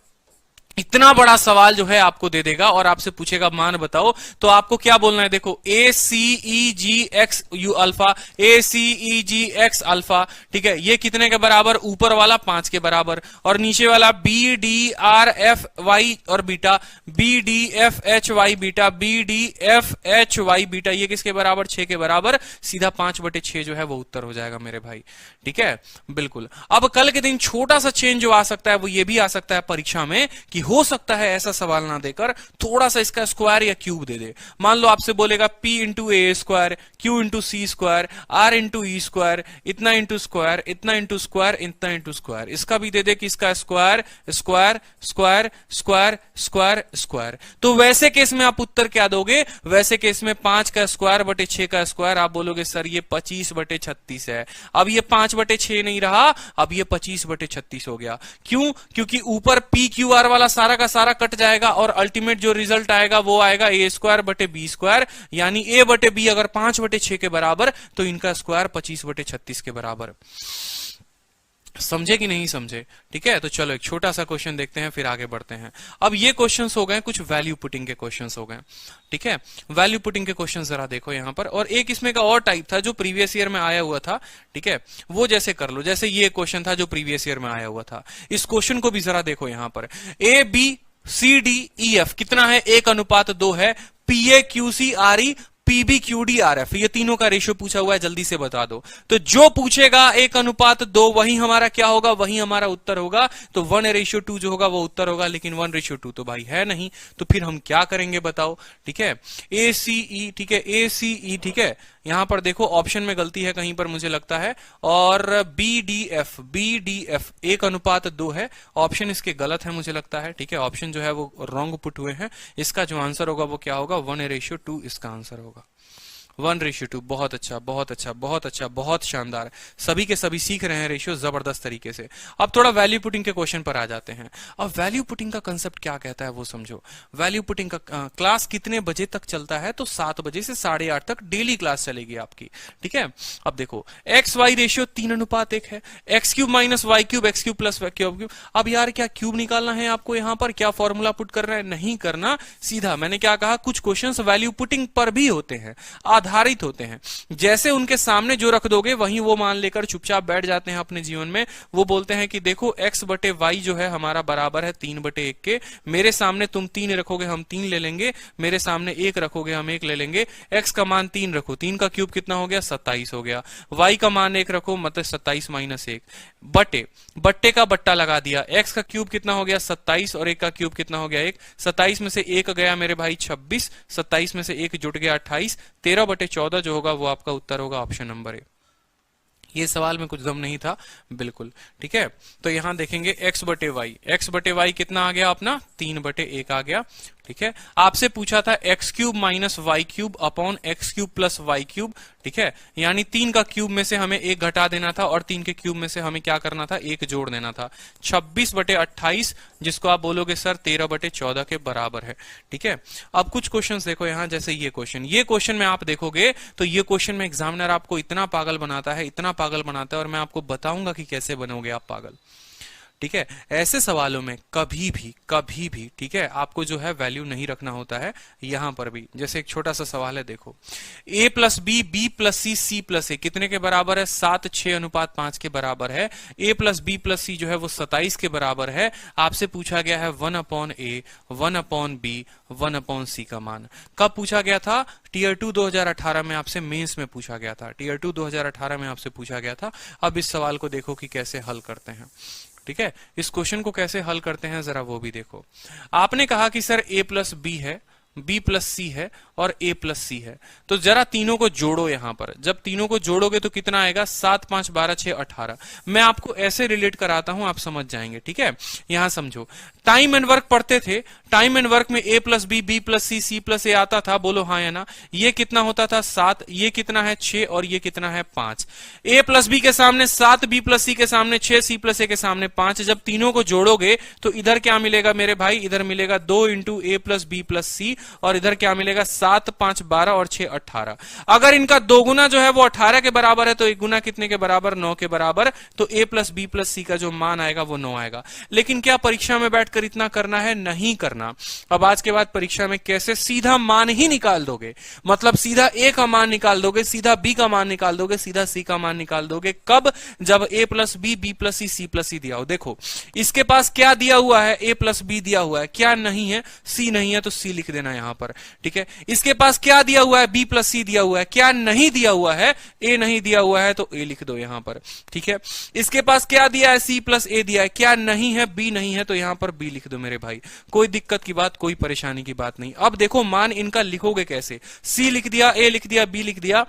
इतना बड़ा सवाल जो है आपको दे देगा और आपसे पूछेगा मान बताओ, तो आपको क्या बोलना है, देखो A C E G X U alpha, A C E G X alpha, ठीक है, ये कितने के बराबर, ऊपर वाला 5 के बराबर, और नीचे वाला B D R F Y और beta, B D F H Y beta, B D F H Y beta, ये किसके बराबर, 6 के बराबर, सीधा 5/6 जो है वो उत्तर हो जाएगा मेरे भाई। ठीक है, बिल्कुल। अब कल के दिन छोटा सा चेंज जो आ सकता है वो ये भी आ सकता है परीक्षा में कि हो सकता है ऐसा सवाल ना देकर थोड़ा सा इसका स्क्वायर या क्यूब दे दे। मान लो आपसे बोलेगा P इंटू ए स्क्वायर, Q इंटू सी square, R into E square, इतना इंटू स्क्वायर, इतना इंटू स्क्वायर, इतना इंटू स्क्वायर, इसका भी दे दे कि इसका square square square square square square. तो वैसे केस में आप उत्तर क्या दोगे, वैसे केस में 5 का स्क्वायर बटे 6 का स्क्वायर, आप बोलोगे सर ये 25/36 है। अब ये 5/6 नहीं रहा, अब ये 25/36 हो गया। क्यों, क्योंकि ऊपर PQR वाला सारा का सारा कट जाएगा और अल्टीमेट जो रिजल्ट आएगा वो आएगा A स्क्वायर बटे B स्क्वायर, यानी A बटे B अगर 5/6 के बराबर तो इनका स्क्वायर 25/36 के बराबर। समझे कि नहीं समझे? ठीक है, तो चलो एक छोटा सा क्वेश्चन देखते हैं फिर आगे बढ़ते हैं। अब ये क्वेश्चंस हो गए कुछ वैल्यू पुटिंग के क्वेश्चंस हो गए। ठीक है, वैल्यू पुटिंग के क्वेश्चन जरा देखो यहां पर, और एक इसमें का और टाइप था जो प्रीवियस ईयर में आया हुआ था। ठीक है, वो जैसे कर लो, जैसे ये क्वेश्चन था जो प्रीवियस ईयर में आया हुआ था, इस क्वेश्चन को भी जरा देखो यहां पर। A B C D E F कितना है, 1:2 है। PA QC RE PB QD RF, ये तीनों का रेशियो पूछा हुआ है, जल्दी से बता दो। तो जो पूछेगा 1:2 वही हमारा क्या होगा, वही हमारा उत्तर होगा। तो 1:2 जो होगा वो उत्तर होगा, लेकिन 1:2 तो भाई है नहीं, तो फिर हम क्या करेंगे बताओ। ठीक है, ACE, ठीक है, ACE, ठीक है, यहां पर देखो ऑप्शन में गलती है कहीं पर मुझे लगता है, और BDF 1:2 है, ऑप्शन इसके गलत है मुझे लगता है। ठीक है, ऑप्शन जो है वो रॉन्ग पुट हुए हैं। इसका जो आंसर होगा वो क्या होगा, 1:2 इसका आंसर होगा। 1:2, बहुत अच्छा, बहुत अच्छा, बहुत अच्छा, बहुत शानदार। सभी के सभी सीख रहे हैं रेशियो जबरदस्त तरीके से। अब थोड़ा वैल्यू पुटिंग के क्वेश्चन पर आ जाते हैं। अब वैल्यू पुटिंग का कंसेप्ट क्या कहता है वो समझो। वैल्यू पुटिंग का क्लास कितने बजे तक चलता है, तो 7 बजे से 8:30 तक डेली क्लास चलेगी आपकी। ठीक है, अब देखो एक्स वाई रेशियो 3:1 है, x³ minus Y cube, x³ plus Y cube. अब यार क्या क्यूब निकालना है आपको, यहां पर क्या फॉर्मूला पुट करना है, नहीं करना, सीधा मैंने क्या कहा, कुछ क्वेश्चंस वैल्यू पुटिंग पर भी होते हैं, आधारित होते हैं। जैसे उनके सामने जो रख दोगे वहीं वो मान लेकर चुपचाप बैठ जाते हैं अपने जीवन में। वो बोलते हैं कि देखो x/y जो है हमारा बराबर है 3/1 के, मेरे सामने तुम 3 रखोगे हम 3 ले लेंगे, मेरे सामने 1 रखोगे हम 1 ले लेंगे। x का मान 3 रखो, 3 का क्यूब कितना हो गया, 27 हो गया। y का मान 1 रखो, मतलब 27 माइनस 1 बट्टे का बट्टा लगा दिया। x का क्यूब कितना हो गया 27, और 1 का क्यूब कितना हो गया 1। 27 में से 1 गया मेरे भाई 26, 27 में से 1 जुट गया 28, 13/14 जो होगा वो आपका उत्तर होगा ऑप्शन नंबर ए। ये सवाल में कुछ दम नहीं था बिल्कुल। ठीक है, तो यहां देखेंगे x/y कितना आ गया अपना 3/1 आ गया। ठीक है, आपसे पूछा था x³ minus Y cube upon x³ plus Y cube. ठीक है, यानी 3 का क्यूब में से हमें 1 घटा देना था, और 3 के क्यूब में से हमें क्या करना था, 1 जोड़ देना था। 26/28, जिसको आप बोलोगे सर 13/14 के बराबर है। ठीक है, अब कुछ क्वेश्चंस देखो यहां, जैसे ये क्वेश्चन में आप देखोगे तो ये क्वेश्चन में एग्जामिनर आपको इतना पागल बनाता है, इतना पागल बनाता है, और मैं आपको बताऊंगा कि कैसे बनोगे आप पागल। ठीक है, ऐसे सवालों में कभी भी ठीक है आपको जो है वैल्यू नहीं रखना होता है। यहां पर भी जैसे एक छोटा सा सवाल है, देखो a plus B, B plus C, C plus A कितने के बराबर है, 7:6:5 के बराबर है। a plus B plus C जो है वो 27 के बराबर है। आपसे पूछा गया है 1/a, 1/b, 1/c का मान। कब पूछा गया था, टीयर 2 2018 में आपसे मेंस में पूछा गया था, टीयर 2 2018 में आपसे पूछा गया था। अब इस सवाल को देखो कि कैसे हल करते हैं। ठीक है, इस क्वेश्चन को कैसे हल करते हैं जरा वो भी देखो। आपने कहा कि सर a प्लस बी है, b प्लस सी है, और a प्लस सी है, तो जरा तीनों को जोड़ो। यहां पर जब तीनों को जोड़ोगे तो कितना आएगा, 7, 5, 12, 6, 18। मैं आपको ऐसे रिलेट कराता हूं, आप समझ जाएंगे। ठीक है, यहां समझो, टाइम एंड वर्क पढ़ते थे, टाइम एंड वर्क में a plus B, B plus C, C plus A आता था, बोलो हाँ या ना। ये कितना होता था 7, ये कितना है 6, और ये कितना है 5। a प्लस बी के सामने 7, b प्लस सी के सामने 6, सी प्लस ए के सामने 5। जब तीनों को जोड़ोगे तो इधर क्या मिलेगा मेरे भाई, इधर मिलेगा 2 into a plus B plus C, और इधर क्या मिलेगा 7, 5, 12 और 6, 18। अगर इनका 2 गुना जो है वो 18 के बराबर है, तो 1 गुना कितने के बराबर, 9 के बराबर। तो a प्लस बी प्लस सी का जो मान आएगा वो 9 आएगा। लेकिन क्या परीक्षा में बैठकर इतना करना है, नहीं करना। अब आज के बाद परीक्षा में कैसे, सीधा मान ही निकाल दोगे, मतलब सीधा a का मान निकाल दोगे, सीधा b का मान निकाल दोगे, सीधा c का मान निकाल दोगे। कब, जब a plus B, B plus C, C plus C दिया हो। देखो इसके पास क्या दिया हुआ है, a प्लस बी दिया हुआ है, क्या नहीं है, c नहीं है, तो c लिख देना यहां पर। ठीक है, इसके पास क्या दिया हुआ है, b प्लस सी दिया हुआ है, क्या नहीं दिया हुआ है, a नहीं दिया हुआ है, तो a लिख दो यहां पर। ठीक है, इसके पास क्या दिया है, c प्लस a दिया है, क्या नहीं है, b नहीं है, तो यहां पर b लिख दो मेरे भाई। कोई दिक्कत की बात, कोई परेशानी की बात नहीं। अब देखो मान इनका लिखोगे कैसे, c लिख दिया, a लिख दिया, b लिख दिया,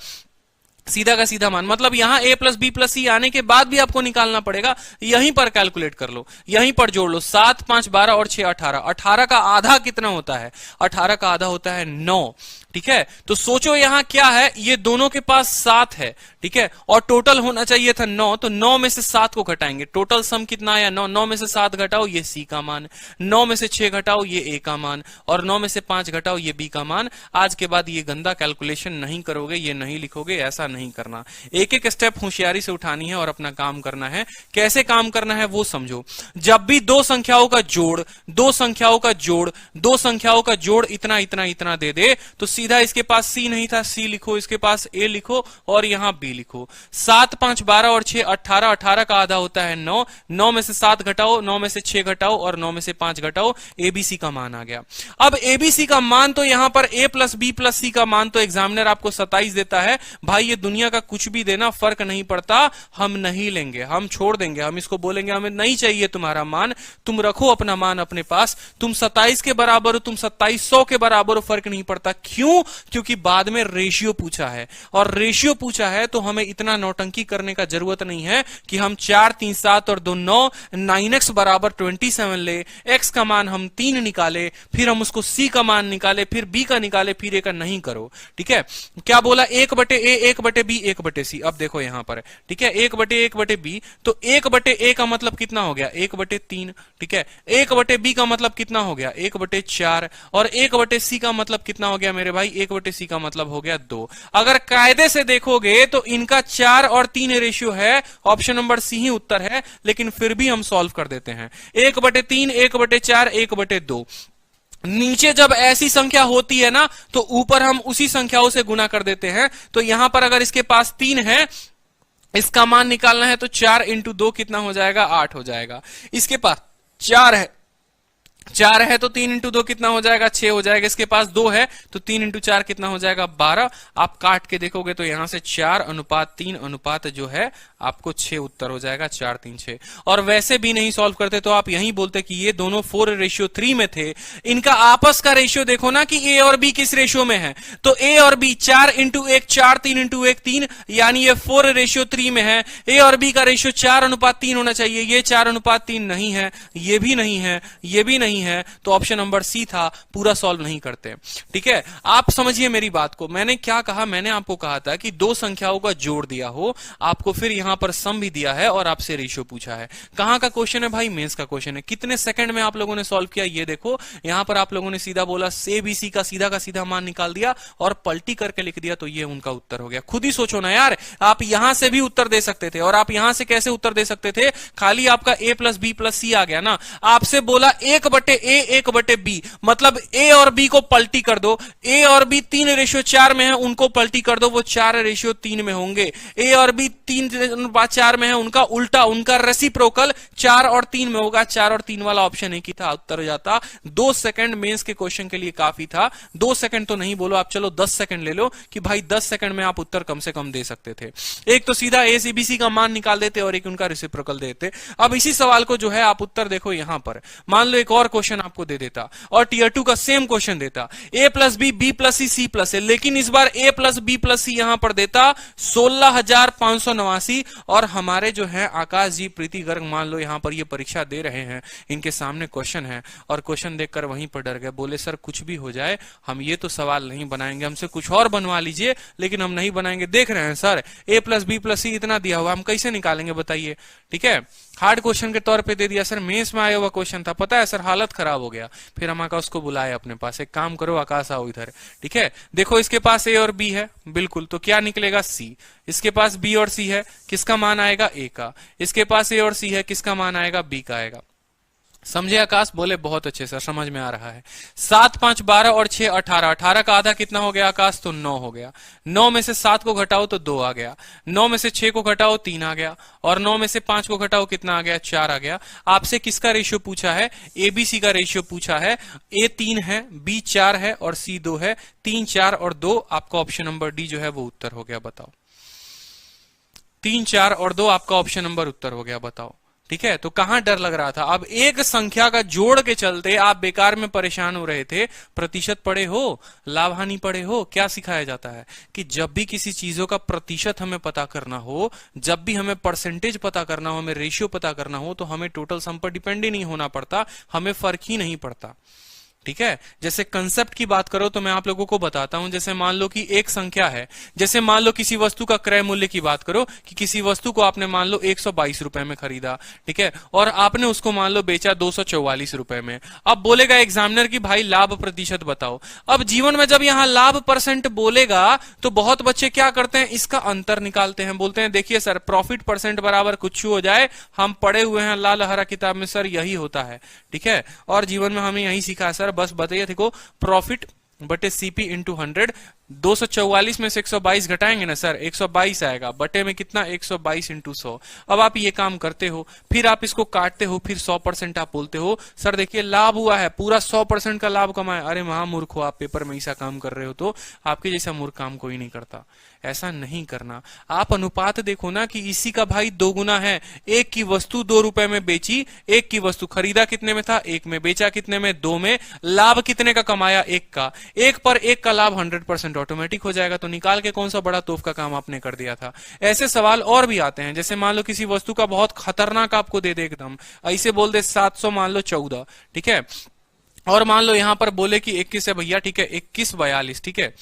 सीधा का सीधा मान। मतलब यहां a प्लस बी प्लस सी आने के बाद भी आपको निकालना पड़ेगा, यहीं पर कैलकुलेट कर लो, यहीं पर जोड़ लो। 7, 5, 12 और 6, 18। 18 का आधा कितना होता है, 18 का आधा होता है 9। ठीक है, तो सोचो यहां क्या है, ये दोनों के पास 7 है। ठीक है, और टोटल होना चाहिए था 9, तो 9 में से 7 को घटाएंगे, टोटल सम कितना आया 9। 9 में से 7 घटाओ, ये c का मान। 9 में से 6 घटाओ, ये a का मान। और 9 में से 5 घटाओ, ये b का मान। आज के बाद ये गंदा कैलकुलेशन नहीं करोगे, ये नहीं लिखोगे, ऐसा नहीं करना। एक एक स्टेप होशियारी से उठानी है और अपना काम करना है। कैसे काम करना है वो समझो। जब भी दो संख्याओं का जोड़, दो संख्याओं का जोड़, दो संख्याओं का जोड़ इतना इतना इतना दे दे तो सीधा इसके पास सी नहीं था, सी लिखो, इसके पास ए लिखो और यहां बी लिखो। 7 5 12 और 6 18, 18 का आधा होता है 9, 9 में से 7 घटाओ, 9 में से 6 घटाओ और 9 में से 5 घटाओ, एबीसी का मान आ गया। अब एबीसी का मान तो यहां पर ए प्लस बी प्लस सी का मान तो एग्जामिनर आपको 27 देता है। भाई ये दुनिया का कुछ भी देना फर्क नहीं पड़ता, हम नहीं लेंगे, हम छोड़ देंगे, हम इसको बोलेंगे हमें नहीं चाहिए तुम्हारा मान, तुम रखो अपना मान अपने पास, तुम 27 के बराबर हो, तुम 2700 के बराबर हो, फर्क नहीं पड़ता। क्यों? क्योंकि बाद में रेशियो पूछा है और रेशियो पूछा है तो हमें इतना नौटंकी करने का जरूरत नहीं है कि हम 4 3 7 और 2 9, 9x बराबर 27 ले, x का मान हम 3 निकाले, फिर हम उसको c का मान निकाले, फिर b का निकाले, फिर a का नहीं करो। ठीक है, क्या बोला? 1 बटे a, 1 बटे b, 1 बटे c। अब देखो यहां पर, ठीक है, 1 बटे 1 बटे b, तो 1 बटे a का मतलब कितना हो गया? 1 बटे 3। ठीक है, 1 बटे b का मतलब कितना हो गया? 1 बटे 4 और 1 बटे c का मतलब कितना हो गया मेरे भाई? 1 बटे c का मतलब हो गया 2। अगर कायदे से देखोगे तो इनका 4 और 3 रेशियो है, ऑप्शन नंबर सी ही उत्तर है, लेकिन फिर भी हम सॉल्व कर देते हैं। 1 बटे 3, 1 बटे 4, 1 बटे 2। नीचे जब ऐसी संख्या होती है ना तो ऊपर हम उसी संख्याओं से गुना कर देते हैं। तो यहां पर अगर इसके पास 3 है, इसका मान निकालना है तो 4 इंटू 2 कितना हो जाएगा? 8 हो जाएगा। इसके पास 4 है तो 3 इंटू 2 कितना हो जाएगा? 6 हो जाएगा। इसके पास 2 है तो 3 इंटू 4 कितना हो जाएगा? 12। आप काट के देखोगे तो यहां से 4 अनुपात 3 अनुपात जो है आपको 6 उत्तर हो जाएगा, 4 3 6। और वैसे भी नहीं सॉल्व करते तो आप यही बोलते कि ये दोनों 4:3 में थे। इनका आपस का रेशियो देखो ना कि ए और बी किस रेशियो में है, तो ए और बी 4 इंटू 1 4, 3 इंटू 1 3, यानी ये 4:3 में है। ए और बी का रेशियो 4:3 होना चाहिए, ये 4:3 नहीं है, ये भी नहीं है, ये भी नहीं है, तो ऑप्शन नंबर सी था। पूरा सॉल्व नहीं करते। ठीक है, आप समझिए मेरी बात को। मैंने क्या कहा? मैंने आपको कहा था कि दो संख्याओं का जोड़ दिया हो, आपको फिर यहां पर सम भी दिया है और आपसे रेशियो पूछा है। कहां का क्वेश्चन है भाई? मेंस का क्वेश्चन है। कितने सेकंड में आप लोगों ने सॉल्व किया ये देखो। यहां पर आप लोगों ने सीधा बोला एबीसी का सीधा मान निकाल दिया और पलटी करके लिख दिया, तो ये उनका उत्तर हो गया। खुद ही सोचो ना यार, आप यहां से भी उत्तर दे सकते थे और आप यहां से कैसे उत्तर दे सकते थे? खाली आपका a प्लस बी प्लस सी आ गया ना। आपसे बोला 1 बटे a 1 बटे b, मतलब a और b को पलटी कर दो। a और b 3:4 में है, उनको पलटी कर दो, वो 4:3 में होंगे। a और b 3:4 में है, उनका उल्टा, उनका रेसिप्रोकल 4 और 3 में होगा। 4 और 3 वाला ऑप्शन एक ही था, उत्तर हो जाता। 2 सेकंड मेंस के क्वेश्चन के लिए काफी था। 2 सेकंड तो नहीं बोलो आप, चलो 10 सेकंड ले लो कि भाई 10 सेकंड में आप उत्तर कम से कम दे सकते थे। एक तो सीधा ए सी बी सी का मान निकाल देते और एक उनका रेसिप्रोकल देते। अब इसी सवाल को जो है आप उत्तर देखो यहां पर। मान लो एक और क्वेश्चन आपको दे देता और टीयर 2 का सेम क्वेश्चन देता, a plus B B plus C C plus है, लेकिन इस बार a plus B plus C यहां पर देता 16,589। और हमारे जो है आकाश जी प्रीति गर्ग मान लो यहां पर ये परीक्षा दे रहे हैं, इनके सामने क्वेश्चन है और क्वेश्चन देखकर वहीं पर डर गए। बोले सर कुछ भी हो जाए हम ये तो सवाल नहीं बनाएंगे, हमसे कुछ और बनवा लीजिए, लेकिन हम नहीं बनाएंगे। देख रहे हैं sir a plus B plus C इतना दिया हुआ, हम कैसे निकालेंगे बताइए। ठीक है, हार्ड क्वेश्चन के तौर पे दे दिया सर, मेंस में आया हुआ क्वेश्चन था, पता है सर, हालत खराब हो गया। फिर हम आकाश को बुलाए अपने पास, एक काम करो आकाश आओ इधर। ठीक है, देखो इसके पास ए और बी है, बिल्कुल, तो क्या निकलेगा? सी। इसके पास बी और सी है, किसका मान आएगा? ए का। इसके पास ए और सी है, किसका मान आएगा? बी का आएगा। समझे आकाश? बोले बहुत अच्छे सर, समझ में आ रहा है। 7 5 12 और 6 18, 18 का आधा कितना हो गया आकाश? तो 9 हो गया। 9 में से 7 को घटाओ तो 2 आ गया, 9 में से 6 को घटाओ 3 आ गया, और 9 में से 5 को घटाओ कितना आ गया? 4 आ गया। आपसे किसका रेशियो पूछा है? एबीसी का रेशियो पूछा है। ए 3 है, बी 4 है और सी 2 है। 3 4 और 2 आपका ऑप्शन नंबर डी जो है वो उत्तर हो गया। बताओ, 3 4 और 2 आपका ऑप्शन नंबर उत्तर हो गया। बताओ, ठीक है, तो कहां डर लग रहा था? अब एक संख्या का जोड़ के चलते आप बेकार में परेशान हो रहे थे। प्रतिशत पढ़े हो, लाभ हानि पढ़े हो? क्या सिखाया जाता है कि जब भी किसी चीजों का प्रतिशत हमें पता करना हो, जब भी हमें परसेंटेज पता करना हो, हमें रेशियो पता करना हो, तो हमें टोटल सम पर डिपेंड ही नहीं होना पड़ता, हमें फर्क ही नहीं पड़ता। ठीक है। जैसे कंसेप्ट की बात करो तो मैं आप लोगों को बताता हूं, जैसे मान लो कि एक संख्या है, जैसे मान लो किसी वस्तु का क्रय मूल्य की बात करो कि किसी वस्तु को आपने मान लो 122 रुपए में खरीदा, ठीक है, और आपने उसको मान लो बेचा 244 रुपए में। अब बोलेगा एग्जामिनर की भाई लाभ प्रतिशत बताओ। अब जीवन में जब यहां लाभ परसेंट बोलेगा तो बहुत बच्चे क्या करते हैं, इसका अंतर निकालते हैं, बोलते हैं देखिए सर प्रॉफिट परसेंट बराबर कुछ हो जाए, हम पढ़े हुए हैं लाल हरा किताब में सर यही होता है, ठीक है, और जीवन में हमें यही सीखा है सर, बस बताइए देखो प्रॉफिट बटे सीपी इंटू 100, 244 में से 122 घटाएंगे ना सर 122 आएगा, बटे में कितना 122 इंटू 100। अब आप ये काम करते हो, फिर आप इसको काटते हो, फिर 100% आप बोलते हो सर देखिए लाभ हुआ है, पूरा 100% का लाभ कमाया। अरे महामूर्ख हो आप, पेपर में ऐसा काम कर रहे हो तो आपके जैसा मूर्ख काम कोई नहीं करता। ऐसा नहीं करना, आप अनुपात देखो ना कि इसी का भाई 2 गुना है। एक की वस्तु 2 रुपए में बेची, एक की वस्तु खरीदा कितने में था 1 में, बेचा कितने में 2 में, लाभ कितने का कमाया 1 का, 1 पर 1 का लाभ 100% ऑटोमेटिक हो जाएगा। तो निकाल के कौन सा बड़ा तोफ का काम आपने कर दिया था। ऐसे सवाल और भी आते हैं, जैसे मान लो किसी वस्तु का बहुत खतरनाक आपको दे दे एकदम, ऐसे बोल दे 700 मान लो 14, ठीक है, और मान लो यहां पर बोले कि 21 है भैया, ठीक है, 2142, ठीक है,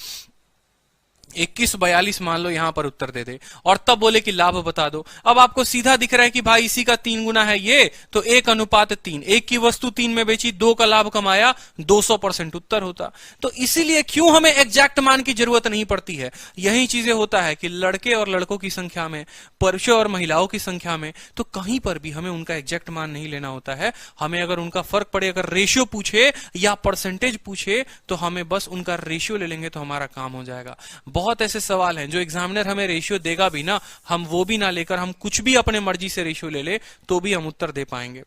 2142 मान लो यहां पर उत्तर दे दे, और तब बोले कि लाभ बता दो। अब आपको सीधा दिख रहा है कि भाई इसी का 3 गुना है ये, तो 1:3, एक की वस्तु 3 में बेची, 2 का लाभ कमाया, 200% उत्तर होता। तो इसीलिए क्यों हमें एग्जैक्ट मान की जरूरत नहीं पड़ती है। यही चीजें होता है कि लड़के और लड़कों की संख्या में, पुरुषों और महिलाओं की संख्या में, तो कहीं पर भी हमें उनका एग्जैक्ट मान नहीं लेना होता है। हमें अगर उनका फर्क पड़े, अगर रेशियो पूछे या परसेंटेज पूछे, तो हमें बस उनका रेशियो ले लेंगे तो हमारा काम हो जाएगा। बहुत ऐसे सवाल हैं जो एग्जामिनर हमें रेशियो देगा भी ना, हम वो भी ना लेकर हम कुछ भी अपने मर्जी से रेशियो ले ले तो भी हम उत्तर दे पाएंगे,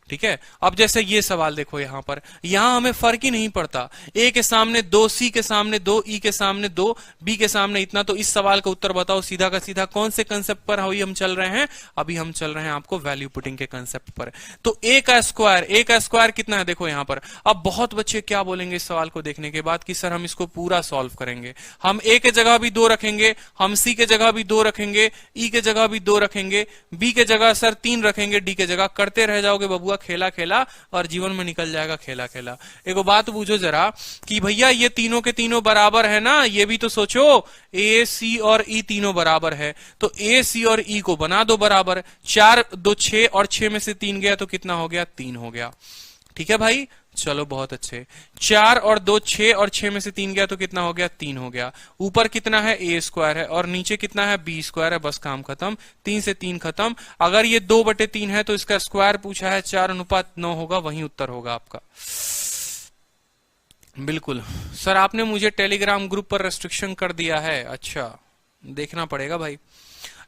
ठीक है। अब जैसे ये सवाल देखो, यहां पर यहां हमें फर्क ही नहीं पड़ता, ए के सामने 2, सी के सामने 2, ई के सामने 2, बी के सामने इतना, तो इस सवाल का उत्तर बताओ सीधा का सीधा। कौन से कंसेप्ट पर अभी हम चल रहे हैं, अभी हम चल रहे हैं आपको वैल्यू पुटिंग के कंसेप्ट पर। तो ए का स्क्वायर कितना है देखो यहां पर। अब बहुत बच्चे क्या बोलेंगे इस सवाल को देखने के बाद कि सर हम इसको पूरा सॉल्व करेंगे, हम ए के जगह भी 2 रखेंगे, हम सी के जगह भी 2 रखेंगे, ई के जगह भी 2 रखेंगे, बी के जगह सर 3 रखेंगे, डी के जगह, करते रह जाओगे बबुआ खेला खेला, और जीवन में निकल जाएगा खेला खेला। एक बात पूछो जरा कि भैया ये तीनों के तीनों बराबर है ना, ये भी तो सोचो, ए सी और ई तीनों बराबर है, तो ए सी और ई को बना दो बराबर। 4 2 6 और 6 में से 3 गया तो कितना हो गया, 3 हो गया, ठीक है भाई, चलो बहुत अच्छे। 4 और 2 6 और 6 में से 3 गया तो कितना हो गया, 3 हो गया। ऊपर कितना है, ए स्क्वायर है, और नीचे कितना है, बी स्क्वायर है, बस काम खत्म, 3 से 3 खत्म। अगर ये 2/3 है तो इसका स्क्वायर पूछा है, 4:9 होगा, वही उत्तर होगा आपका। बिल्कुल सर, आपने मुझे टेलीग्राम ग्रुप पर रेस्ट्रिक्शन कर दिया है, अच्छा देखना पड़ेगा भाई,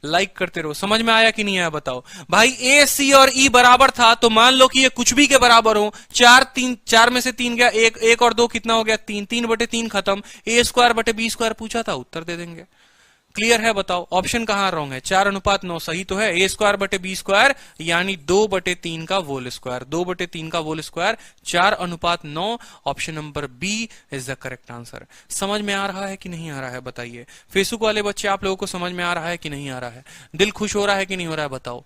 लाइक करते रहो। समझ में आया कि नहीं आया बताओ भाई। ए सी और ई बराबर था तो मान लो कि ये कुछ भी के बराबर हो, 4 में से 3 गया, 1 और 2 कितना हो गया, 3, 3/3 खत्म। ए स्क्वायर बटे बी स्क्वायर पूछा था, उत्तर दे देंगे। क्लियर है बताओ, ऑप्शन कहां रॉन्ग है, 4:9 सही तो है। ए स्क्वायर बटे बी स्क्वायर यानी 2/3 का होल स्क्वायर, 2/3 का whole square 4:9, option number B is the correct answer. समझ में आ रहा है कि नहीं आ रहा है बताइए। फेसबुक वाले बच्चे आप लोगों को समझ में आ रहा है कि नहीं आ रहा है, दिल खुश हो रहा है कि नहीं हो रहा है बताओ,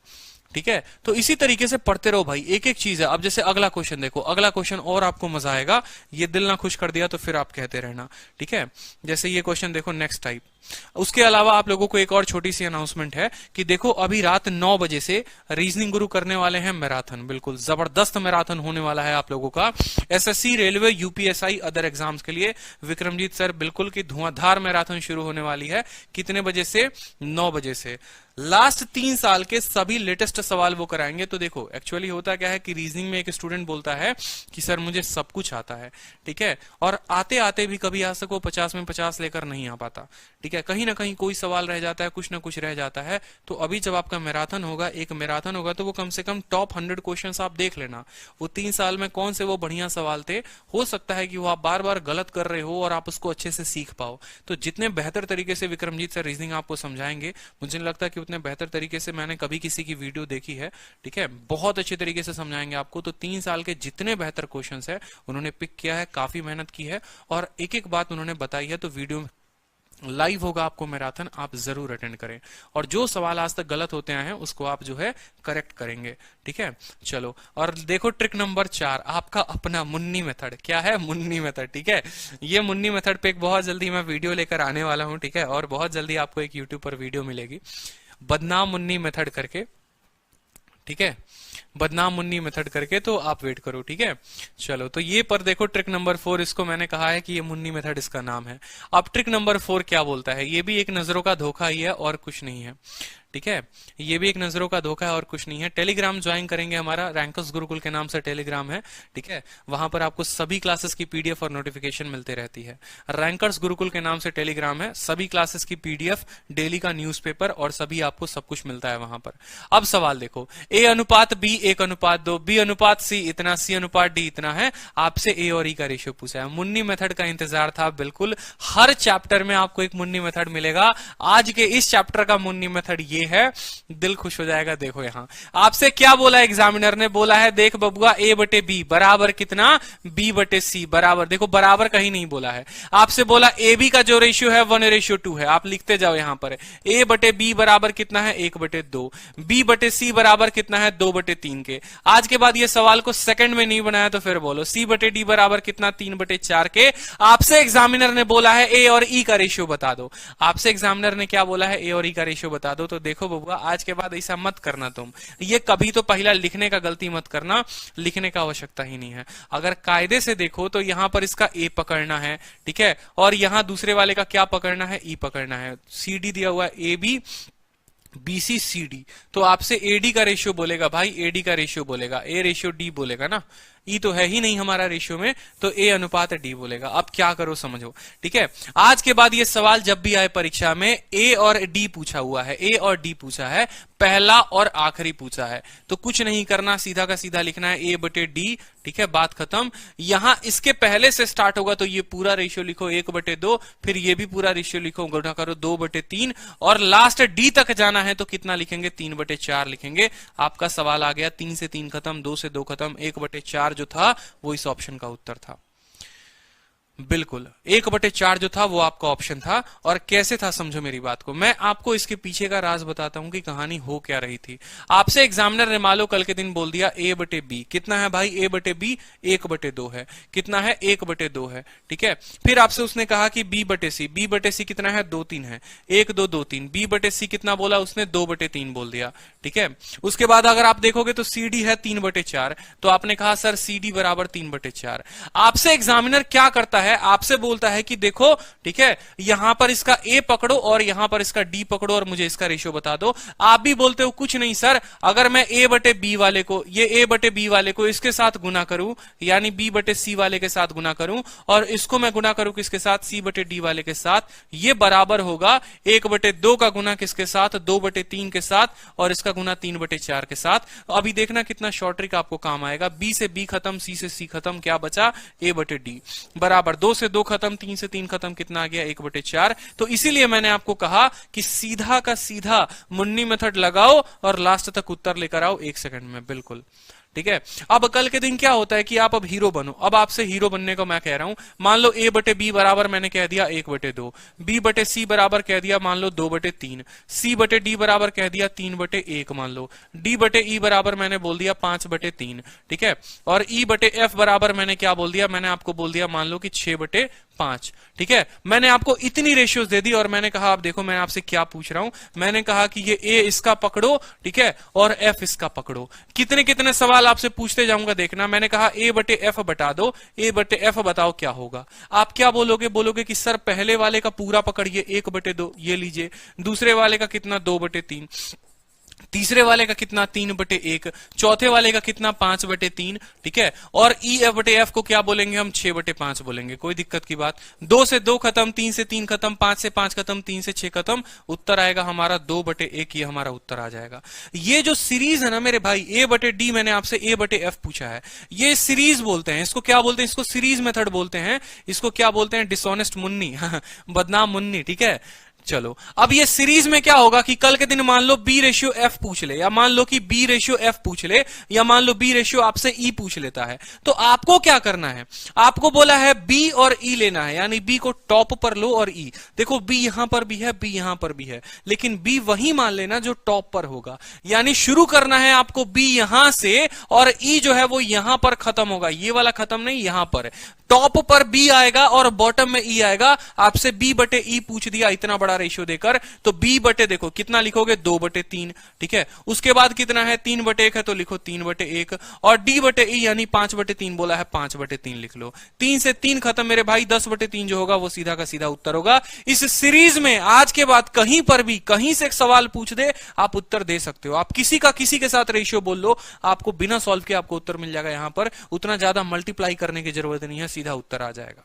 ठीक है। तो इसी तरीके से पढ़ते रहो भाई, एक एक चीज है। अब जैसे अगला क्वेश्चन देखो, अगला क्वेश्चन और आपको मजा आएगा, ये दिल ना खुश कर दिया तो फिर आप कहते रहना, ठीक है। जैसे ये क्वेश्चन देखो नेक्स्ट टाइप। उसके अलावा आप लोगों को एक और छोटी सी अनाउंसमेंट है कि देखो अभी रात 9 बजे से रीजनिंग गुरु करने वाले हैं मैराथन, बिल्कुल जबरदस्त मैराथन होने वाला है आप लोगों का, SSC, railway, UPSI, other exams के लिए। विक्रमजीत सर बिल्कुल की धुआंधार मैराथन शुरू होने वाली है। कितने बजे से, 9 बजे से। लास्ट 3 साल के सभी लेटेस्ट सवाल वो कराएंगे। तो देखो एक्चुअली होता क्या है कि रीजनिंग में एक स्टूडेंट बोलता है कि सर मुझे सब कुछ आता है, ठीक है, और आते आते भी कभी आ सको 50 में 50 लेकर नहीं आ पाता, ठीक है, कहीं ना कहीं कोई सवाल रह जाता है, कुछ ना कुछ रह जाता है। तो अभी जब आपका मैराथन होगा, एक मैराथन होगा, तो वो कम से कम टॉप 100 क्वेश्चंस आप देख लेना। वो 3 साल में कौन से वो बढ़िया सवाल थे, हो सकता है कि वो आप बार बार गलत कर रहे हो और आप उसको अच्छे से सीख पाओ। तो जितने बेहतर तरीके से विक्रमजीत सर रीजनिंग आपको समझाएंगे, मुझे नहीं लगता कि उतने बेहतर तरीके से मैंने कभी किसी की वीडियो देखी है, ठीक है, बहुत अच्छे तरीके से समझाएंगे आपको। तो 3 साल के जितने बेहतर क्वेश्चंस है उन्होंने पिक किया है, काफी मेहनत की है और एक एक बात उन्होंने बताई है। तो वीडियो लाइव होगा आपको मैराथन, आप जरूर अटेंड करें। और जो सवाल आज तक गलत होते आए हैं उसको आप जो है करेक्ट करेंगे, ठीक है। चलो, और देखो ट्रिक नंबर 4, आपका अपना मुन्नी मेथड। क्या है? मुन्नी मेथड, ठीक है। ये मुन्नी मेथड पे एक बहुत जल्दी मैं वीडियो लेकर आने वाला हूं, ठीक है। और बहुत जल्दी आपको एक यूट्यूब पर वीडियो मिलेगी बदनाम मुन्नी मेथड करके, ठीक है। बदनाम मुन्नी मेथड करके, तो आप वेट करो, ठीक है। चलो, तो ये पर देखो ट्रिक नंबर 4, इसको मैंने कहा है कि ये मुन्नी मेथड इसका नाम है। अब ट्रिक नंबर 4 क्या बोलता है? ये भी एक नजरों का धोखा ही है और कुछ नहीं है, ठीक है। ये भी एक नजरों का धोखा है और कुछ नहीं है। टेलीग्राम ज्वाइन करेंगे, हमारा रैंकर्स गुरुकुल के नाम से टेलीग्राम है, ठीक है। वहां पर आपको सभी क्लासेस की पीडीएफ और नोटिफिकेशन मिलते रहती है। रैंकर्स गुरुकुल के नाम से टेलीग्राम है, सभी क्लासेस की पीडीएफ, डेली का न्यूज़पेपर और सभी आपको सब कुछ मिलता है वहां पर। अब सवाल देखो, ए अनुपात बी 1:2, बी अनुपात सी इतना, सी अनुपात डी इतना है। आपसे ए और ई का रेशियो पूछा है। मुन्नी मेथड का इंतजार था, बिल्कुल। हर चैप्टर में आपको एक मुन्नी मेथड मिलेगा। आज के इस चैप्टर का मुन्नी मेथड ये है, दिल खुश हो जाएगा। देखो यहां आपसे क्या बोला एग्जामिनर ने, बोला है देख बबुआ ए बटे बी बराबर कितना, बी बटे सी बराबर, देखो बराबर कहीं नहीं बोला है। आपसे बोला ए बी का जो रेशियो है 1:2 है, आप लिखते जाओ यहां पर। ए बटे बी बराबर कितना है, 1/2। बी बटे सी बराबर कितना है, 2/3 के। आज के बाद ये सवाल को सेकंड में नहीं बनाया तो फिर बोलो सी बटे डी बराबर कितना, 3/4 के। आपसे एग्जामिनर ने बोला है ए और ई का रेशियो बता दो। आपसे एग्जामिनर ने क्या बोला है, ए और ई का रेशियो बता दो। तो देखो बबुआ, आज के बाद ऐसा मत करना तुम, ये कभी तो पहला लिखने का गलती मत करना, लिखने का आवश्यकता ही नहीं है। अगर कायदे से देखो तो यहां पर इसका ए पकड़ना है, ठीक है, और यहां दूसरे वाले का क्या पकड़ना है, ई पकड़ना है। सी डी दिया हुआ है, A B BC C D, तो आपसे एडी का रेशियो बोलेगा भाई, एडी का रेशियो बोलेगा, ए रेशियो डी बोलेगा ना, ई तो है ही नहीं हमारा रेशियो में, तो ए अनुपात डी बोलेगा। अब क्या करो समझो, ठीक है। आज के बाद ये सवाल जब भी आए परीक्षा में, ए और डी पूछा हुआ है, ए और डी पूछा है, पहला और आखिरी पूछा है, तो कुछ नहीं करना, सीधा का सीधा लिखना है ए बटे डी, ठीक है, बात खत्म। यहां इसके पहले से स्टार्ट होगा तो ये पूरा रेशियो लिखो 1/2, फिर ये भी पूरा रेशियो लिखो, गुणा करो 2/3, और लास्ट डी तक जाना है तो कितना लिखेंगे, 3/4 लिखेंगे। आपका सवाल आ गया, 3 से 3 खत्म, 2 से 2 खत्म, 1/4 जो था वो इस ऑप्शन का उत्तर था। बिल्कुल 1/4 जो था वो आपका ऑप्शन था। और कैसे था समझो मेरी बात को, मैं आपको इसके पीछे का राज बताता हूं कि कहानी हो क्या रही थी। आपसे एग्जामिनर ने मान लो कल के दिन बोल दिया ए बटे बी कितना है भाई, ए बटे बी 1/2 है, कितना है 1/2 है, ठीक है। फिर आपसे उसने कहा कि बी बटे सी, बी बटे सी कितना है 2-3 है, 1-2-2-3, बी बटे सी कितना बोला उसने 2/3 बोल दिया, ठीक है। उसके बाद अगर आप देखोगे तो सी डी है 3/4, तो आपने कहा सर सी डी बराबर 3/4। आपसे एग्जामिनर क्या करता है, आपसे बोलता है कि देखो ठीक है, यहां पर इसका ए पकड़ो और यहां पर इसका डी पकड़ो और मुझे इसका रेशियो बता दो। आप भी बोलते हो कुछ नहीं सर, अगर मैं ए बटे बी वाले को, ये ए बटे बी वाले को इसके साथ गुना करूं, यानी बी बटे सी वाले के साथ गुना करूं, और इसको मैं गुना करूं किसके साथ, सी बटे डी वाले के साथ, ये बराबर होगा 1/2 का गुना किसके साथ, 2/3 के साथ, और इसका गुना 3/4 के साथ। अभी देखना कितना शॉर्ट ट्रिक आपको काम आएगा। बी से बी खत्म, सी से सी खत्म, क्या बचा, ए बटे डी बराबर 2 से 2 खत्म, 3 से 3 खत्म, कितना आ गया 1/4। तो इसीलिए मैंने आपको कहा कि सीधा का सीधा मुन्नी मेथड लगाओ और लास्ट तक उत्तर लेकर आओ 1 सेकंड में, बिल्कुल ठीक है। अब कल के दिन क्या होता है कि आप अब हीरो बनो। अब आपसे हीरो बनने को मैं कह रहा हूं, मान लो ए बटे बी बराबर मैंने कह दिया 1/2, बी बटे सी बराबर कह दिया मान लो 2/3, सी बटे डी बराबर कह दिया 3/1 मान लो, डी बटे ई बराबर मैंने बोल दिया 5/3, ठीक है, और ई बटे एफ बराबर मैंने क्या बोल दिया, मैंने आपको बोल दिया मान लो कि 6/5, ठीक है। मैंने आपको इतनी रेशियोज दे दी और मैंने कहा आप देखो मैं आपसे क्या पूछ रहा हूं, मैंने कहा कि ये ए इसका पकड़ो, ठीक है, और एफ इसका पकड़ो। कितने कितने सवाल आपसे पूछते जाऊंगा देखना। मैंने कहा ए बटे एफ बता दो, ए बटे एफ बताओ क्या होगा। आप क्या बोलोगे, बोलोगे कि सर पहले वाले का पूरा पकड़िए 1/2, ये लीजिए, दूसरे वाले का कितना 2/3, तीसरे वाले का कितना 3/1, चौथे वाले का कितना 5/3, ठीक है, और ई एफ बटे एफ को क्या बोलेंगे हम 6/5 बोलेंगे, कोई दिक्कत की बात। 2 से 2 खत्म, 3 से 3 खत्म, 5 से 5 खत्म, 3 से 6 खत्म, उत्तर आएगा हमारा 2/1, ये हमारा उत्तर आ जाएगा। ये जो सीरीज है ना मेरे भाई, ए बटे डी मैंने आपसे ए बटे एफ पूछा है, ये सीरीज बोलते हैं, इसको क्या बोलते हैं, इसको सीरीज मेथड बोलते हैं, इसको क्या बोलते हैं, डिसऑनेस्ट मुन्नी बदनाम मुन्नी, ठीक है। चलो अब ये सीरीज में क्या होगा कि कल के दिन मान लो बी रेशियो एफ पूछ ले, या मान लो कि बी रेशियो एफ पूछ ले, या मान लो बी रेशियो आपसे ई पूछ लेता है, तो आपको क्या करना है, आपको बोला है बी और ई लेना है, यानी बी को टॉप पर लो और ई, देखो बी यहां पर भी है, बी यहां पर भी है, लेकिन बी वही मान लेना जो टॉप पर होगा, यानी शुरू करना है आपको बी यहां से और ई जो है वो यहां पर खत्म होगा, ये वाला खत्म नहीं, यहां पर टॉप पर बी आएगा और बॉटम में ई आएगा। आपसे बी बटे ई पूछ दिया इतना बड़ा रेशियो देकर, तो बी बटे देखो कितना लिखोगे 2/3, ठीक है। उसके बाद कितना है 3/1 है तो लिखो 3/1, और डी बटे ई यानी 5/3 बोला है 5/3 लिख लो। 3 से 3 खत्म मेरे भाई, 10/3 जो होगा वो सीधा का सीधा उत्तर होगा। इस सीरीज में आज के बाद कहीं पर भी कहीं से एक सवाल पूछ दे आप उत्तर दे सकते हो, आप किसी का किसी के साथ रेशियो बोल लो, आपको बिना सॉल्व किए आपको उत्तर मिल जाएगा। यहां पर उतना ज्यादा मल्टीप्लाई करने की जरूरत नहीं है, सीधा उत्तर आ जाएगा।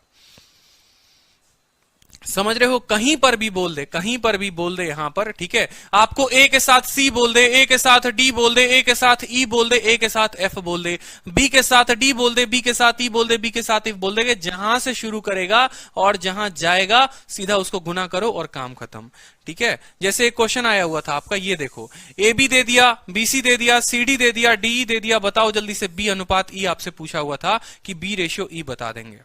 समझ रहे हो, कहीं पर भी बोल दे, कहीं पर भी बोल दे यहां पर, ठीक है। आपको ए के साथ सी बोल दे, ए के साथ डी बोल दे, ए के साथ ई बोल दे, ए के साथ एफ बोल दे, बी के साथ डी बोल दे, बी के साथ ई बोल दे, बी के साथ एफ बोल दे, जहां से शुरू करेगा और जहां जाएगा सीधा उसको गुना करो और काम खत्म, ठीक है। जैसे एक क्वेश्चन आया हुआ था आपका, ये देखो ए बी दे दिया, बी सी दे दिया, सी डी दे दिया, डी ई दे दिया, बताओ जल्दी से बी अनुपात ई आपसे पूछा हुआ था कि बी रेशियो ई बता देंगे,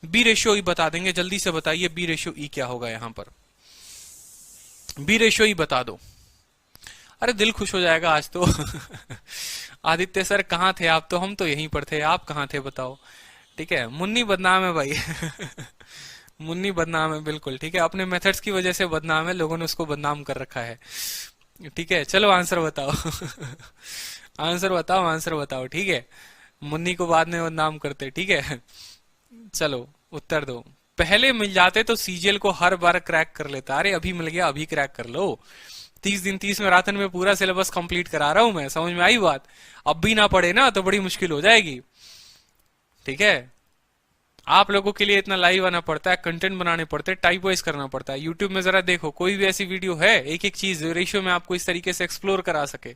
बी रेशियो ई बता देंगे, जल्दी से बताइए बी रेशियो ई क्या होगा यहां पर, बी रेशियो ई बता दो। अरे दिल खुश हो जाएगा आज तो आदित्य सर कहां थे आप, तो हम तो यहीं पर थे, आप कहां थे बताओ, ठीक है। मुन्नी बदनाम है भाई मुन्नी बदनाम है बिल्कुल, ठीक है, अपने मेथड्स की वजह से बदनाम है, लोगों ने उसको बदनाम कर रखा है, ठीक है। चलो आंसर बताओ आंसर बताओ, आंसर बताओ, ठीक है। मुन्नी को बाद में बदनाम करते, ठीक है। चलो उत्तर दो। पहले मिल जाते तो सीजीएल को हर बार क्रैक कर लेता, अरे अभी मिल गया अभी क्रैक कर लो। 30 दिन 30 मैराथन में पूरा सिलेबस कंप्लीट करा रहा हूं मैं, समझ में आई बात। अब भी ना पढ़े ना तो बड़ी मुश्किल हो जाएगी, ठीक है। आप लोगों के लिए इतना लाइव आना पड़ता है, कंटेंट बनाने पड़ते हैं, टाइप वाइज करना पड़ता है। यूट्यूब में जरा देखो कोई भी ऐसी वीडियो है, एक एक चीज रेशियो में आपको इस तरीके से एक्सप्लोर करा सके,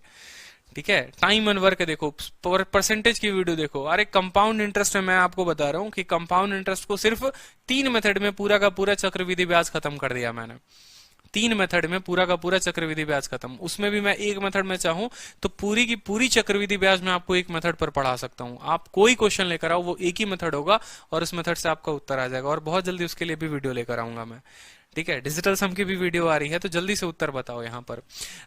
ठीक है। टाइम एंड वर्क देखो, परसेंटेज की वीडियो देखो। अरे कंपाउंड इंटरेस्ट में मैं आपको बता रहा हूं कि कंपाउंड इंटरेस्ट को सिर्फ 3 मेथड में पूरा का पूरा चक्रवृद्धि ब्याज खत्म कर दिया मैंने, 3 मेथड में पूरा का पूरा चक्रवृद्धि ब्याज खत्म। उसमें भी मैं एक मेथड में चाहूं तो पूरी की पूरी चक्रवृद्धि ब्याज मैं आपको एक मेथड पर पढ़ा सकता हूं। आप कोई क्वेश्चन लेकर आओ, वो एक ही मेथड होगा और उस मेथड से आपका उत्तर आ जाएगा। और बहुत जल्दी उसके लिए भी वीडियो लेकर आऊंगा मैं, ठीक है। डिजिटल सम की भी वीडियो आ रही है, तो जल्दी से उत्तर बताओ। यहां पर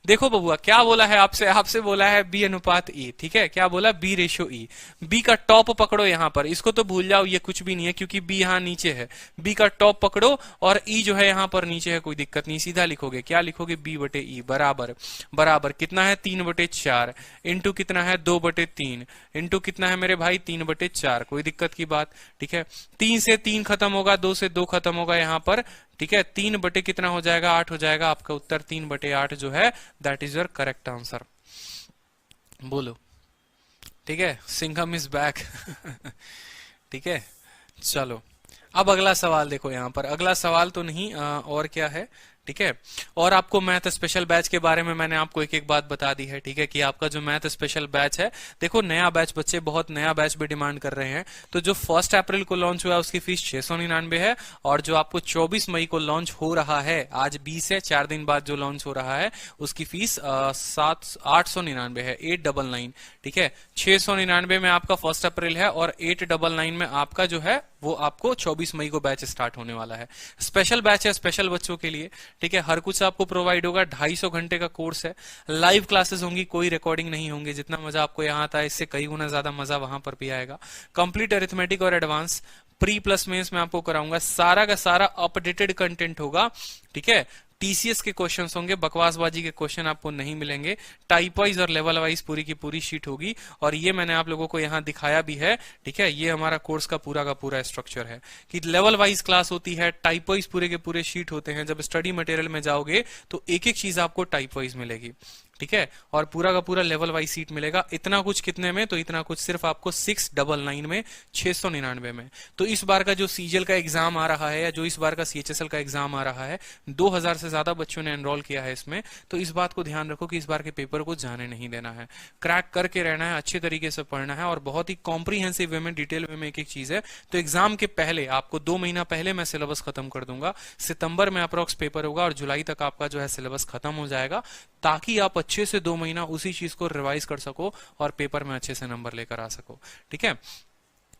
देखो बबुआ क्या बोला है आपसे, आपसे बोला है बी अनुपात ई, ठीक है। क्या बोला, बी रेशियो ई। बी का टॉप पकड़ो यहां पर, इसको तो भूल जाओ, ये कुछ भी नहीं है क्योंकि बी यहां नीचे है। बी का टॉप पकड़ो और ई जो है यहां पर नीचे है, कोई दिक्कत नहीं, सीधा लिखोगे। क्या लिखोगे, बी बटे ई बराबर बराबर कितना है 3/4 इंटू कितना है 2/3 इंटू कितना है मेरे भाई 3/4, कोई दिक्कत की बात, ठीक है। 3 से 3 खत्म होगा, 2 से 2 खत्म होगा यहां पर, ठीक है। 3 बटे कितना हो जाएगा, 8 हो जाएगा। आपका उत्तर 3/8 जो है that is your correct answer. बोलो, ठीक है। सिंघम इज बैक ठीक है। चलो अब अगला सवाल देखो, यहां पर अगला सवाल तो नहीं और क्या है, ठीक है। और आपको मैथ स्पेशल बैच के बारे में मैंने आपको एक एक बात बता दी है, ठीक है, कि आपका जो मैथ स्पेशल बैच है, देखो नया बैच, बच्चे बहुत नया बैच भी डिमांड कर रहे हैं। तो जो 1 अप्रैल को लॉन्च हुआ उसकी फीस 699 है, और जो आपको 24 मई को लॉन्च हो रहा है, आज 20 है, 4 दिन बाद जो लॉन्च हो रहा है उसकी फीस 899 है, 899, ठीक है। 699 में आपका 1 अप्रैल है और 899 में आपका जो है वो आपको 24 मई को बैच स्टार्ट होने वाला है। स्पेशल बैच है, स्पेशल बच्चों के लिए, ठीक है। हर कुछ आपको प्रोवाइड होगा, 250 घंटे का कोर्स है, लाइव क्लासेस होंगी, कोई रिकॉर्डिंग नहीं होंगी। जितना मजा आपको यहाँ आता है इससे कई गुना ज्यादा मजा वहां पर भी आएगा। कंप्लीट अरिथमेटिक और एडवांस प्री प्लस मेंस में आपको कराऊंगा, सारा का सारा अपडेटेड कंटेंट होगा, ठीक है। टीसीएस के क्वेश्चंस होंगे, बकवासबाजी के क्वेश्चन आपको नहीं मिलेंगे। टाइप वाइज और लेवल वाइज पूरी की पूरी शीट होगी, और ये मैंने आप लोगों को यहाँ दिखाया भी है, ठीक है। ये हमारा कोर्स का पूरा स्ट्रक्चर है कि लेवल वाइज क्लास होती है, टाइप वाइज पूरे के पूरे शीट होते हैं। जब स्टडी मटेरियल में जाओगे तो एक एक चीज आपको टाइप वाइज मिलेगी, ठीक है, और पूरा का पूरा लेवल वाइज सीट मिलेगा। इतना कुछ कितने में, तो इतना कुछ सिर्फ आपको 699 में, 699 में। तो इस बार का जो सीजीएल का एग्जाम आ रहा है, या जो इस बार का सीएचएसएल का एग्जाम आ रहा है, 2000 से ज्यादा बच्चों ने एनरोल किया है इसमें। तो इस बात को ध्यान रखो कि इस बार के पेपर को जाने नहीं देना है, क्रैक करके रहना है, अच्छे तरीके से पढ़ना है, और बहुत ही कॉम्प्रीहेंसिव वे में, डिटेल वे में एक एक चीज है। तो एग्जाम के पहले आपको 2 महीना पहले मैं सिलेबस खत्म कर दूंगा। सितंबर में अप्रोक्स पेपर होगा और जुलाई तक आपका जो है सिलेबस खत्म हो जाएगा, ताकि आप अच्छे से 2 महीना उसी चीज को रिवाइज कर सको और पेपर में अच्छे से नंबर लेकर आ सको। ठीक है,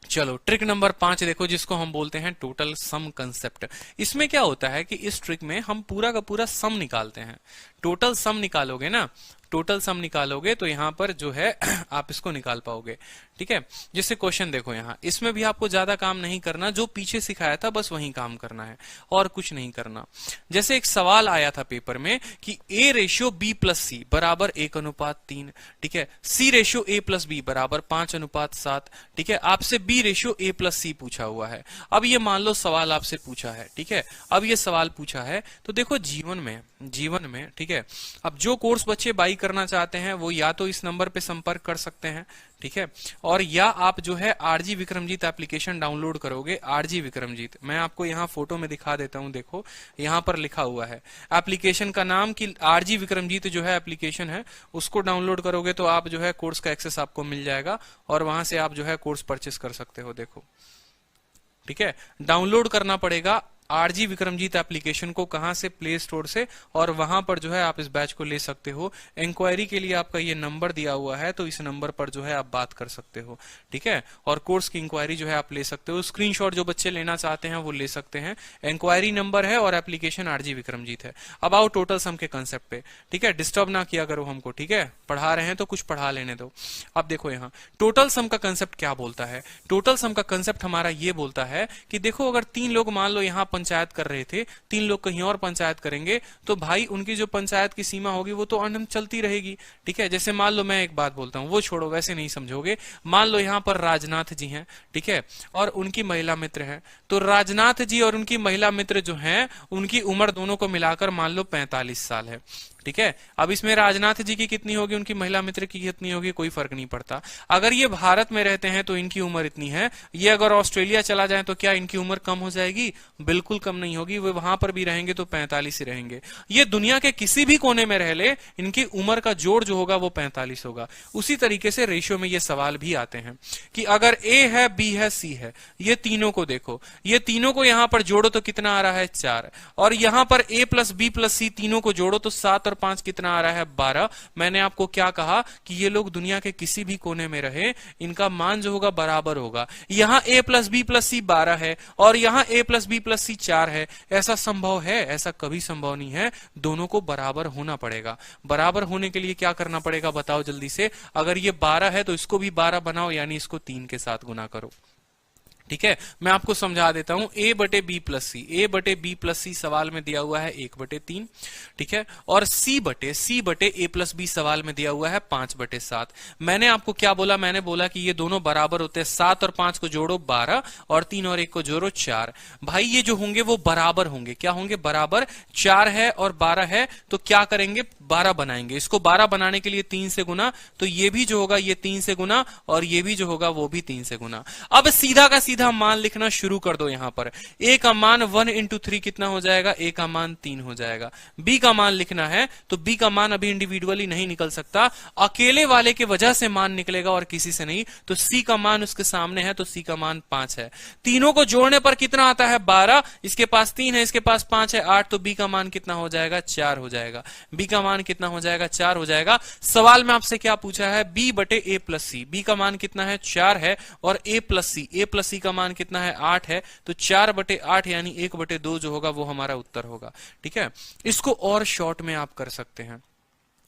चलो ट्रिक नंबर 5 देखो, जिसको हम बोलते हैं टोटल सम कंसेप्ट। इसमें क्या होता है कि इस ट्रिक में हम पूरा का पूरा सम निकालते हैं। टोटल सम निकालोगे ना, टोटल सम निकालोगे तो यहां पर जो है आप इसको निकाल पाओगे। ठीक है, जैसे क्वेश्चन देखो यहां, इसमें भी आपको ज्यादा काम नहीं करना, जो पीछे सिखाया था बस वही काम करना है और कुछ नहीं करना। जैसे एक सवाल आया था पेपर में कि A ratio B plus C बराबर 1:3। ठीक है, C ratio A plus B बराबर 5:7। ठीक है, आपसे B ratio A plus C पूछा हुआ है। अब ये मान लो सवाल आपसे पूछा है। ठीक है, अब ये सवाल पूछा है तो देखो जीवन में ठीक है, अब जो कोर्स बच्चे बाई करना चाहते हैं वो या तो इस नंबर पे संपर्क कर सकते हैं। ठीक है, और या आप जो है आरजी विक्रमजीत एप्लीकेशन डाउनलोड करोगे। आरजी विक्रमजीत, मैं आपको यहाँ फोटो में दिखा देता हूँ, देखो यहाँ पर लिखा हुआ है एप्लीकेशन का नाम कि आरजी विक्रमजीत जो है एप्लीकेशन है, उसको डाउनलोड करोगे तो आप जो है कोर्स का एक्सेस आपको मिल जाएगा और वहां से आप जो है कोर्स परचेस कर सकते हो। देखो, ठीक है, डाउनलोड करना पड़ेगा आरजी विक्रमजीत एप्लीकेशन को, कहां से, प्ले स्टोर से, और वहां पर जो है आप इस बैच को ले सकते हो। इंक्वायरी के लिए आपका ये नंबर दिया हुआ है, तो इस नंबर पर जो है आप बात कर सकते हो। ठीक है, और कोर्स की इंक्वायरी जो है आप ले सकते हो। स्क्रीनशॉट जो बच्चे लेना चाहते हैं वो ले सकते हैं। इंक्वायरी नंबर है और एप्लीकेशन आरजी विक्रमजीत है। अब आओ टोटल सम के कंसेप्ट पे। ठीक है, डिस्टर्ब ना किया करो हमको। ठीक है, पढ़ा रहे हैं तो कुछ पढ़ा लेने दो। अब देखो यहाँ टोटल सम का कंसेप्ट क्या बोलता है। टोटल सम का कंसेप्ट हमारा ये बोलता है कि देखो अगर 3 लोग मान लो यहाँ पंचायत कर रहे थे, 3 लोग कहीं और पंचायत करेंगे, तो भाई उनकी जो पंचायत की सीमा होगी वो तो अनंत चलती रहेगी। ठीक है, जैसे मान लो मैं एक बात बोलता हूं, वो छोड़ो, वैसे नहीं समझोगे। मान लो यहाँ पर राजनाथ जी हैं, ठीक है, और उनकी महिला मित्र हैं, तो राजनाथ जी और उनकी महिला मित्र जो हैं, उनकी उम्र दोनों को मिलाकर मान लो 45 साल है। ठीक है, अब इसमें राजनाथ जी की कितनी होगी, उनकी महिला मित्र की कितनी होगी, कोई फर्क नहीं पड़ता। अगर ये भारत में रहते हैं तो इनकी उम्र इतनी है, ये अगर ऑस्ट्रेलिया चला जाए तो क्या इनकी उम्र कम हो जाएगी? बिल्कुल कम नहीं होगी, वे वहां पर भी रहेंगे तो 45 ही रहेंगे। ये दुनिया के किसी भी कोने में रह ले, इनकी उम्र का जोड़ जो होगा वो 45 होगा। उसी तरीके से रेशियो में ये सवाल भी आते हैं कि अगर ए है, बी है, सी है, ये तीनों को देखो, ये तीनों को यहां पर जोड़ो तो कितना आ रहा है, 4, और यहां पर ए प्लस बी प्लस सी तीनों को जोड़ो तो 7 और 5 कितना आ रहा है, 12। मैंने आपको क्या कहा कि ये लोग दुनिया के किसी भी कोने में रहे, इनका मान जो होगा बराबर होगा। यहां a प्लस बी प्लस सी 12 है और यहां a प्लस बी प्लस सी 4 है। ऐसा संभव है? ऐसा कभी संभव नहीं है। दोनों को बराबर होना पड़ेगा। बराबर होने के लिए क्या करना पड़ेगा बताओ जल्दी से। अगर ये 12 है तो इसको भी 12 बनाओ, यानी इसको 3 के साथ गुना करो। ठीक है, मैं आपको समझा देता हूं। a बटे बी प्लस सी, ए बटे बी प्लस सी सवाल में दिया हुआ है 1/3। ठीक है, और सी बटे ए प्लस बी सवाल में दिया हुआ है 5/7। मैंने आपको क्या बोला? मैंने बोला कि ये दोनों बराबर होते हैं। 7 और 5 को जोड़ो 12 और 3 और 1 को जोड़ो 4। भाई ये जो होंगे वो बराबर होंगे। क्या होंगे? बराबर। 4 है और 12 है तो क्या करेंगे? 12 बनाएंगे। इसको 12 बनाने के लिए 3 से गुना, तो ये भी जो होगा ये 3 से गुना और ये भी जो होगा वो भी 3 से गुना। अब सीधा का सीधा मान लिखना शुरू कर दो। यहां पर a का मान 1 इंटू 3 कितना हो जाएगा? a का मान 3 हो जाएगा। b का मान लिखना है तो b का मान अभी इंडिविजुअली नहीं निकल सकता, अकेले वाले के वजह से मान निकलेगा और किसी से नहीं। तो c का मान उसके सामने है तो c का मान 5 है। तीनों को जोड़ने पर कितना आता है? 12। इसके पास 3 है, इसके पास 5 है, 8। तो b का मान कितना हो जाएगा? 4 हो जाएगा। b का मान कितना हो जाएगा? 4 हो जाएगा। सवाल में आपसे क्या पूछा है? b बटे a प्लस सी। b का मान कितना है? 4 है और a प्लस सी का मान कितना है? 8 है। तो 4/8 यानी 1/2 जो होगा वो हमारा उत्तर होगा। ठीक है, इसको और शॉर्ट में आप कर सकते हैं।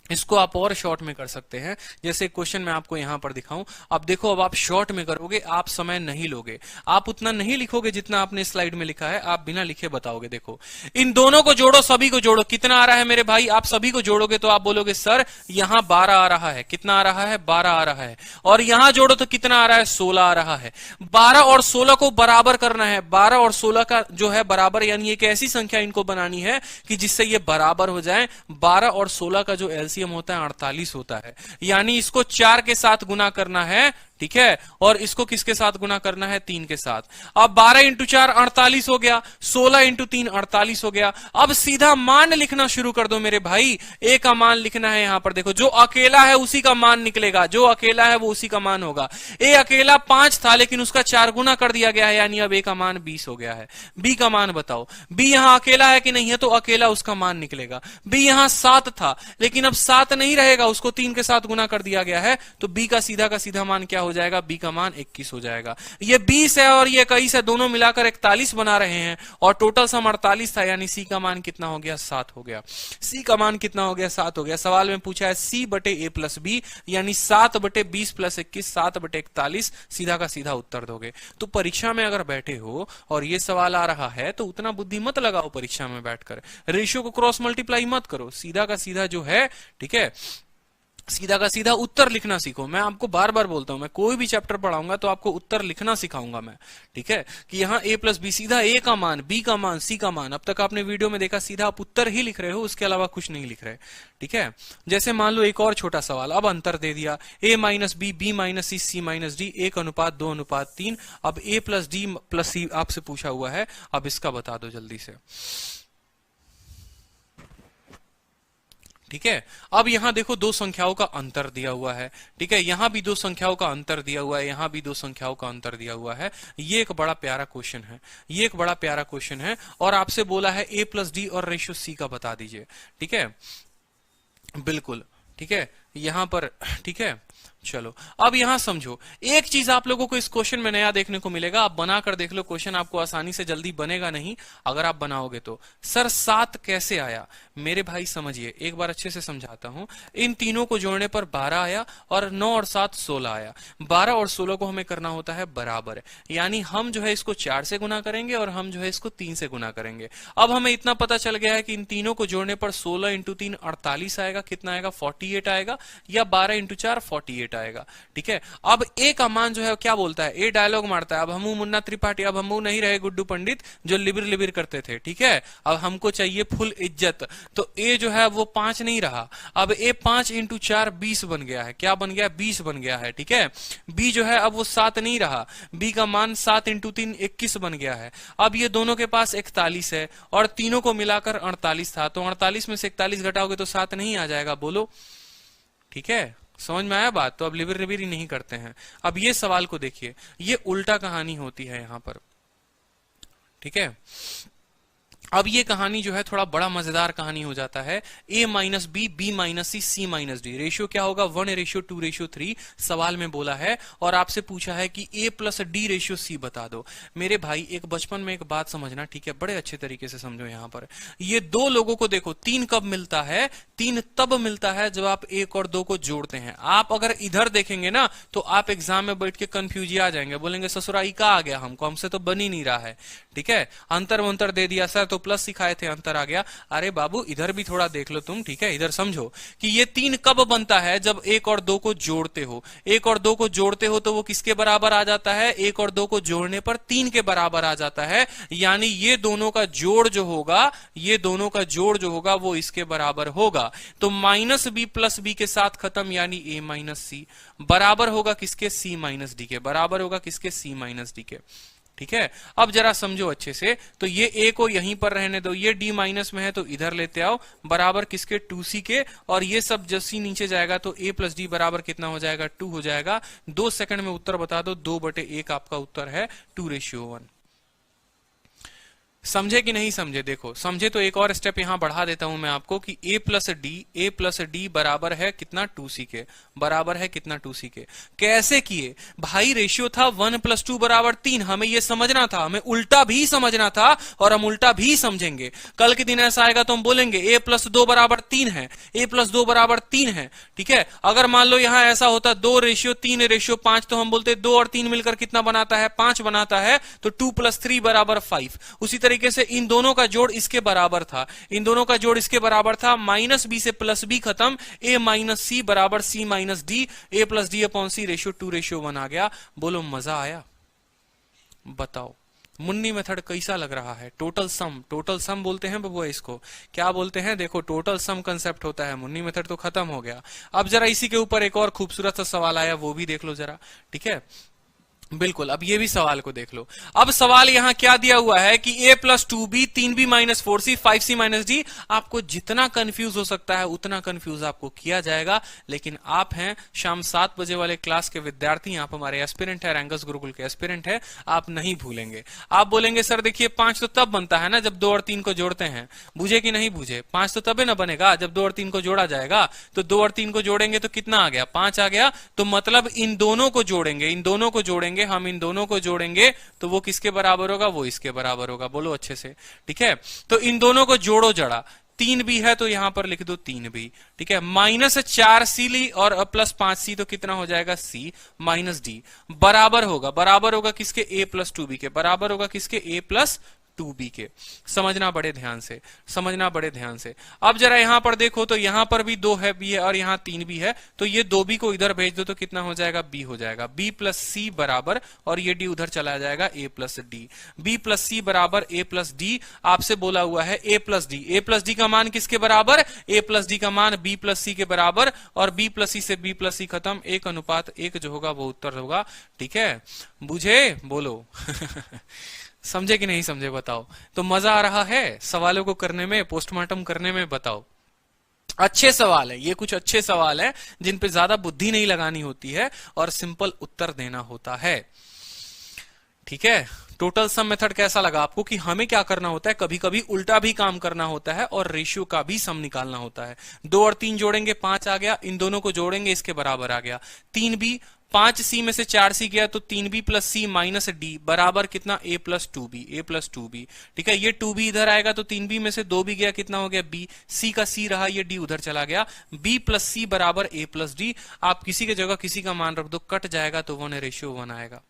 इसको आप और शॉर्ट में कर सकते हैं। जैसे क्वेश्चन मैं आपको यहां पर दिखाऊं। अब देखो, अब आप शॉर्ट में करोगे, आप समय नहीं लोगे, आप उतना नहीं लिखोगे जितना आपने स्लाइड में लिखा है, आप बिना लिखे बताओगे। देखो, इन दोनों को जोड़ो, सभी को जोड़ो। कितना आ रहा है मेरे भाई? आप सभी को जोड़ोगे तो आप बोलोगे सर यहां 12 आ रहा है। कितना आ रहा है? 12 आ रहा है। और यहां जोड़ो तो कितना आ रहा है? 16 आ रहा है। 12 और 16 को बराबर करना है। 12 और 16 का जो है बराबर, यानी एक ऐसी संख्या इनको बनानी है कि जिससे ये बराबर हो जाए। 12 और 16 का जो एलसीएम एलसीएम होता है 48 होता है, यानी इसको 4 के साथ गुना करना है, ठीक है, और इसको किसके साथ गुना करना है, 3 के साथ। अब 12 इंटू 4 48 हो गया, 16 इंटू 3 48 हो गया। अब सीधा मान लिखना शुरू कर दो मेरे भाई, ए का मान लिखना है। यहां पर देखो, जो अकेला है उसी का मान निकलेगा, जो अकेला है वो उसी का मान होगा। ए अकेला 5 था लेकिन उसका 4 गुना कर दिया गया है, यानी अब ए का मान 20 हो गया है। बी का मान बताओ, बी यहां अकेला है कि नहीं है, तो अकेला उसका मान निकलेगा। बी यहां 7 था लेकिन अब 7 नहीं रहेगा, उसको 3 के साथ गुना कर दिया गया है, तो बी का सीधा मान क्या हो जाएगा, बी का मान 21 हो जाएगा। ये 20 है और ये 21 है, दोनों मिलाकर 41 बना रहे हैं और टोटल सम 48 था, यानी सी का मान कितना हो गया, 7 हो गया। सी का मान कितना हो गया, 7 हो गया। सवाल में पूछा है सी बटे ए प्लस बी, यानी 7 बटे 20 प्लस 21, 7 बटे 41, सीधा का सीधा उत्तर दोगे। तो परीक्षा में अगर बैठे हो और ये सवाल आ रहा है तो उतना बुद्धि मत लगाओ परीक्षा में बैठकर, रेशियो को क्रॉस मल्टीप्लाई मत करो, सीधा का सीधा जो है, ठीक है, सीधा का सीधा उत्तर लिखना सीखो। मैं आपको बार बार बोलता हूं, मैं कोई भी चैप्टर पढ़ाऊंगा तो आपको उत्तर लिखना सिखाऊंगा मैं, ठीक है, कि यहाँ a प्लस बी, सीधा a का मान, b का मान, c का मान। अब तक आपने वीडियो में देखा सीधा आप उत्तर ही लिख रहे हो, उसके अलावा कुछ नहीं लिख रहे, ठीक है। जैसे मान लो एक और छोटा सवाल, अब अंतर दे दिया, a minus B, B minus C, C minus D, 1:2:3। अब a plus D plus C आपसे पूछा हुआ है, अब इसका बता दो जल्दी से, ठीक है। अब यहां देखो दो संख्याओं का अंतर दिया हुआ है, ठीक है, यहां भी दो संख्याओं का अंतर दिया हुआ है, यहां भी दो संख्याओं का अंतर दिया हुआ है। ये एक बड़ा प्यारा क्वेश्चन है, ये एक बड़ा प्यारा क्वेश्चन है, और आपसे बोला है ए प्लस डी और रेशियो सी का बता दीजिए, ठीक है, बिल्कुल, ठीक है, यहां पर, ठीक है। चलो अब यहां समझो, एक चीज आप लोगों को इस क्वेश्चन में नया देखने को मिलेगा, आप बनाकर देख लो, क्वेश्चन आपको आसानी से जल्दी बनेगा नहीं अगर आप बनाओगे तो। सर 7 कैसे आया, मेरे भाई समझिए, एक बार अच्छे से समझाता हूं। इन तीनों को जोड़ने पर 12 आया और 9 और 7 16 आया। 12 और 16 को हमें करना होता है बराबर, यानी हम जो है इसको 4 से गुना करेंगे और हम जो है इसको 3 से गुना करेंगे। अब हमें इतना पता चल गया है कि इन तीनों को जोड़ने पर 16 इंटू 3 48 आएगा, कितना आएगा, 48 आएगा, या 12 इंटू 4 48 आएगा, ठीक है। अब ए का मान जो है क्या बोलता है, ए डायलॉग मारता है, अब हमू मुन्ना त्रिपाठी, अब हमू नहीं रहे गुड्डू पंडित जो लिबिर लिबिर करते थे, ठीक है, अब हमको चाहिए फुल इज्जत। तो ए जो है वो 5 नहीं रहा, अब ए 5 इंटू 4 20 बन गया है, क्या बन गया, 20 बन गया है, ठीक है। बी जो है अब वो 7 नहीं रहा, बी का मान 7 इंटू 3 21 बन गया है। अब ये दोनों के पास 41 है और तीनों को मिलाकर 48 था, तो 48 में से 41 घटाओगे तो 7 नहीं आ जाएगा, बोलो, ठीक है, समझ में आया बात। तो अब लिबिर लिबिर ही नहीं करते हैं। अब ये सवाल को देखिए, ये उल्टा कहानी होती है यहां पर, ठीक है। अब ये कहानी जो है थोड़ा बड़ा मजेदार कहानी हो जाता है, a minus B, B minus C, C minus D, ratio क्या होगा, 1:2:3 सवाल में बोला है, और आपसे पूछा है कि a plus D ratio C बता दो। मेरे भाई एक बचपन में एक बात समझना, ठीक है, बड़े अच्छे तरीके से समझो। यहां पर ये दो लोगों को देखो, 3 कब मिलता है, 3 तब मिलता है जब आप 1 और 2 को जोड़ते हैं। आप अगर इधर देखेंगे ना तो आप एग्जाम में बैठ के कंफ्यूज आ जाएंगे, बोलेंगे ससुराई का आ गया हमको, हमसे तो बन ही नहीं रहा है, ठीक है, अंतर वंतर दे दिया सर, तो प्लस सिखाए थे अंतर आ गया। अरे बाबू इधर भी थोड़ा देख लो तुम, ठीक है, इधर समझो कि ये 3 कब बनता है, जब 1 और 2 को जोड़ते हो। 1 और 2 को जोड़ते हो तो वो किसके बराबर आ जाता है, 1 और 2 को जोड़ने पर 3 के बराबर आ जाता है, यानी ये दोनों का जोड़ जो होगा, ये दोनों का जोड़ जो होगा वो इसके बराबर होगा। तो माइनस बी प्लस बी के साथ खत्म, यानी ए माइनस सी बराबर होगा किसके, सी माइनस डी के, बराबर होगा किसके, सी माइनस डी के, ठीक है। अब जरा समझो अच्छे से, तो ये a को यहीं पर रहने दो, ये d माइनस में है तो इधर लेते आओ, बराबर किसके, 2c के, और ये सब जब c नीचे जाएगा तो a प्लस डी बराबर कितना हो जाएगा, 2 हो जाएगा। 2 सेकंड में उत्तर बता दो, 2/1 आपका उत्तर है, 2:1। समझे कि नहीं समझे, देखो समझे तो एक और स्टेप यहां बढ़ा देता हूं मैं आपको कि a प्लस डी बराबर है कितना, 2c के, बराबर है कितना, 2c के। कैसे किए भाई, रेशियो था 1 + 2 = 3, हमें यह समझना था, हमें उल्टा भी समझना था, और हम उल्टा भी समझेंगे। कल के दिन ऐसा आएगा तो हम बोलेंगे a + 2 = 3 है, a + 2 = 3 है, ठीक है। अगर मान लो यहां ऐसा होता 2:3:5, तो हम बोलते 2 और 3 मिलकर कितना बनाता है, 5 बनाता है, तो 2 + 3 = 5। उसी तरीके से इन दोनों का जोड़ इसके बराबर था, इन दोनों का जोड़ इसके बराबर था, माइनस बी से प्लस बी खत्म, a माइनस सी बराबर C minus D, a plus D upon C, ratio 2:1 आ गया। बोलो मजा आया, बताओ मुन्नी मेथड कैसा लग रहा है? टोटल सम बोलते हैं बबुआ इसको, क्या बोलते हैं? देखो टोटल सम कंसेप्ट होता है, मुन्नी मेथड तो खत्म हो गया। अब जरा इसी के ऊपर एक और खूबसूरत सा सवाल आया, वो भी देख लो जरा, ठीक है? बिल्कुल, अब ये भी सवाल को देख लो। अब सवाल यहां क्या दिया हुआ है कि a plus 2b 3b minus 4c 5c minus d। आपको जितना कंफ्यूज हो सकता है उतना कंफ्यूज आपको किया जाएगा, लेकिन आप हैं शाम 7 बजे वाले क्लास के विद्यार्थी, आप हमारे एस्पिरेंट है, रैंगस गुरुकुल के एस्पिरेंट है, आप नहीं भूलेंगे। आप बोलेंगे सर देखिए 5 तो तब बनता है ना जब 2 और 3 को जोड़ते हैं, बुझे कि नहीं बुझे? 5 तो तबे ना बनेगा जब 2 और 3 को जोड़ा जाएगा। तो 2 और 3 को जोड़ेंगे तो कितना आ गया? 5 आ गया। तो मतलब इन दोनों को जोड़ेंगे, इन दोनों को जोड़ेंगे, हम इन दोनों को जोड़ेंगे तो वो किसके बराबर होगा? वो इसके बराबर होगा। बोलो अच्छे से, ठीक है? तो इन दोनों को जोड़ो जरा, 3b है तो यहां पर लिख दो 3b, ठीक है? माइनस 4c ली और प्लस 5c तो कितना हो जाएगा? c माइनस d बराबर होगा किसके? a प्लस 2b के बराबर होगा किसके? a प्लस 2b के। समझना बड़े ध्यान से, समझना बड़े ध्यान से। अब जरा यहां पर देखो तो यहां पर भी 2 है, b है, और यहां 3b है, तो ये 2b को इधर भेज दो तो कितना हो जाएगा? b हो जाएगा। b प्लस सी बराबर, और ये d उधर चला जाएगा, a plus D. b plus C बराबर a प्लस डी। आपसे बोला हुआ है a plus D. a plus D का मान किसके बराबर? a प्लस डी का मान b प्लस सी के बराबर, और b प्लस सी से b प्लस सी खत्म, 1:1 जो होगा वो उत्तर होगा, ठीक है? बुझे? बोलो समझे कि नहीं समझे बताओ। तो मजा आ रहा है सवालों को करने में, पोस्टमार्टम करने में? बताओ। अच्छे सवाल है ये, कुछ अच्छे सवाल है जिन पे ज्यादा बुद्धि नहीं लगानी होती है और सिंपल उत्तर देना होता है, ठीक है? टोटल सम मेथड कैसा लगा आपको? कि हमें क्या करना होता है, कभी कभी उल्टा भी काम करना होता है और रेशियो का भी सम निकालना होता है। 2 और 3 जोड़ेंगे 5 आ गया, इन दोनों को जोड़ेंगे इसके बराबर आ गया। 3b, 5c में से 4c गया तो 3b प्लस सी माइनस डी बराबर कितना? a plus 2b, a plus 2b, ठीक है? ये 2b इधर आएगा तो 3b में से 2b गया, कितना हो गया? b। c का c रहा, ये d उधर चला गया। b प्लस सी बराबर a प्लस डी। आप किसी के जगह किसी का मान रख दो, कट जाएगा तो 1 रेशियो 1 आएगा।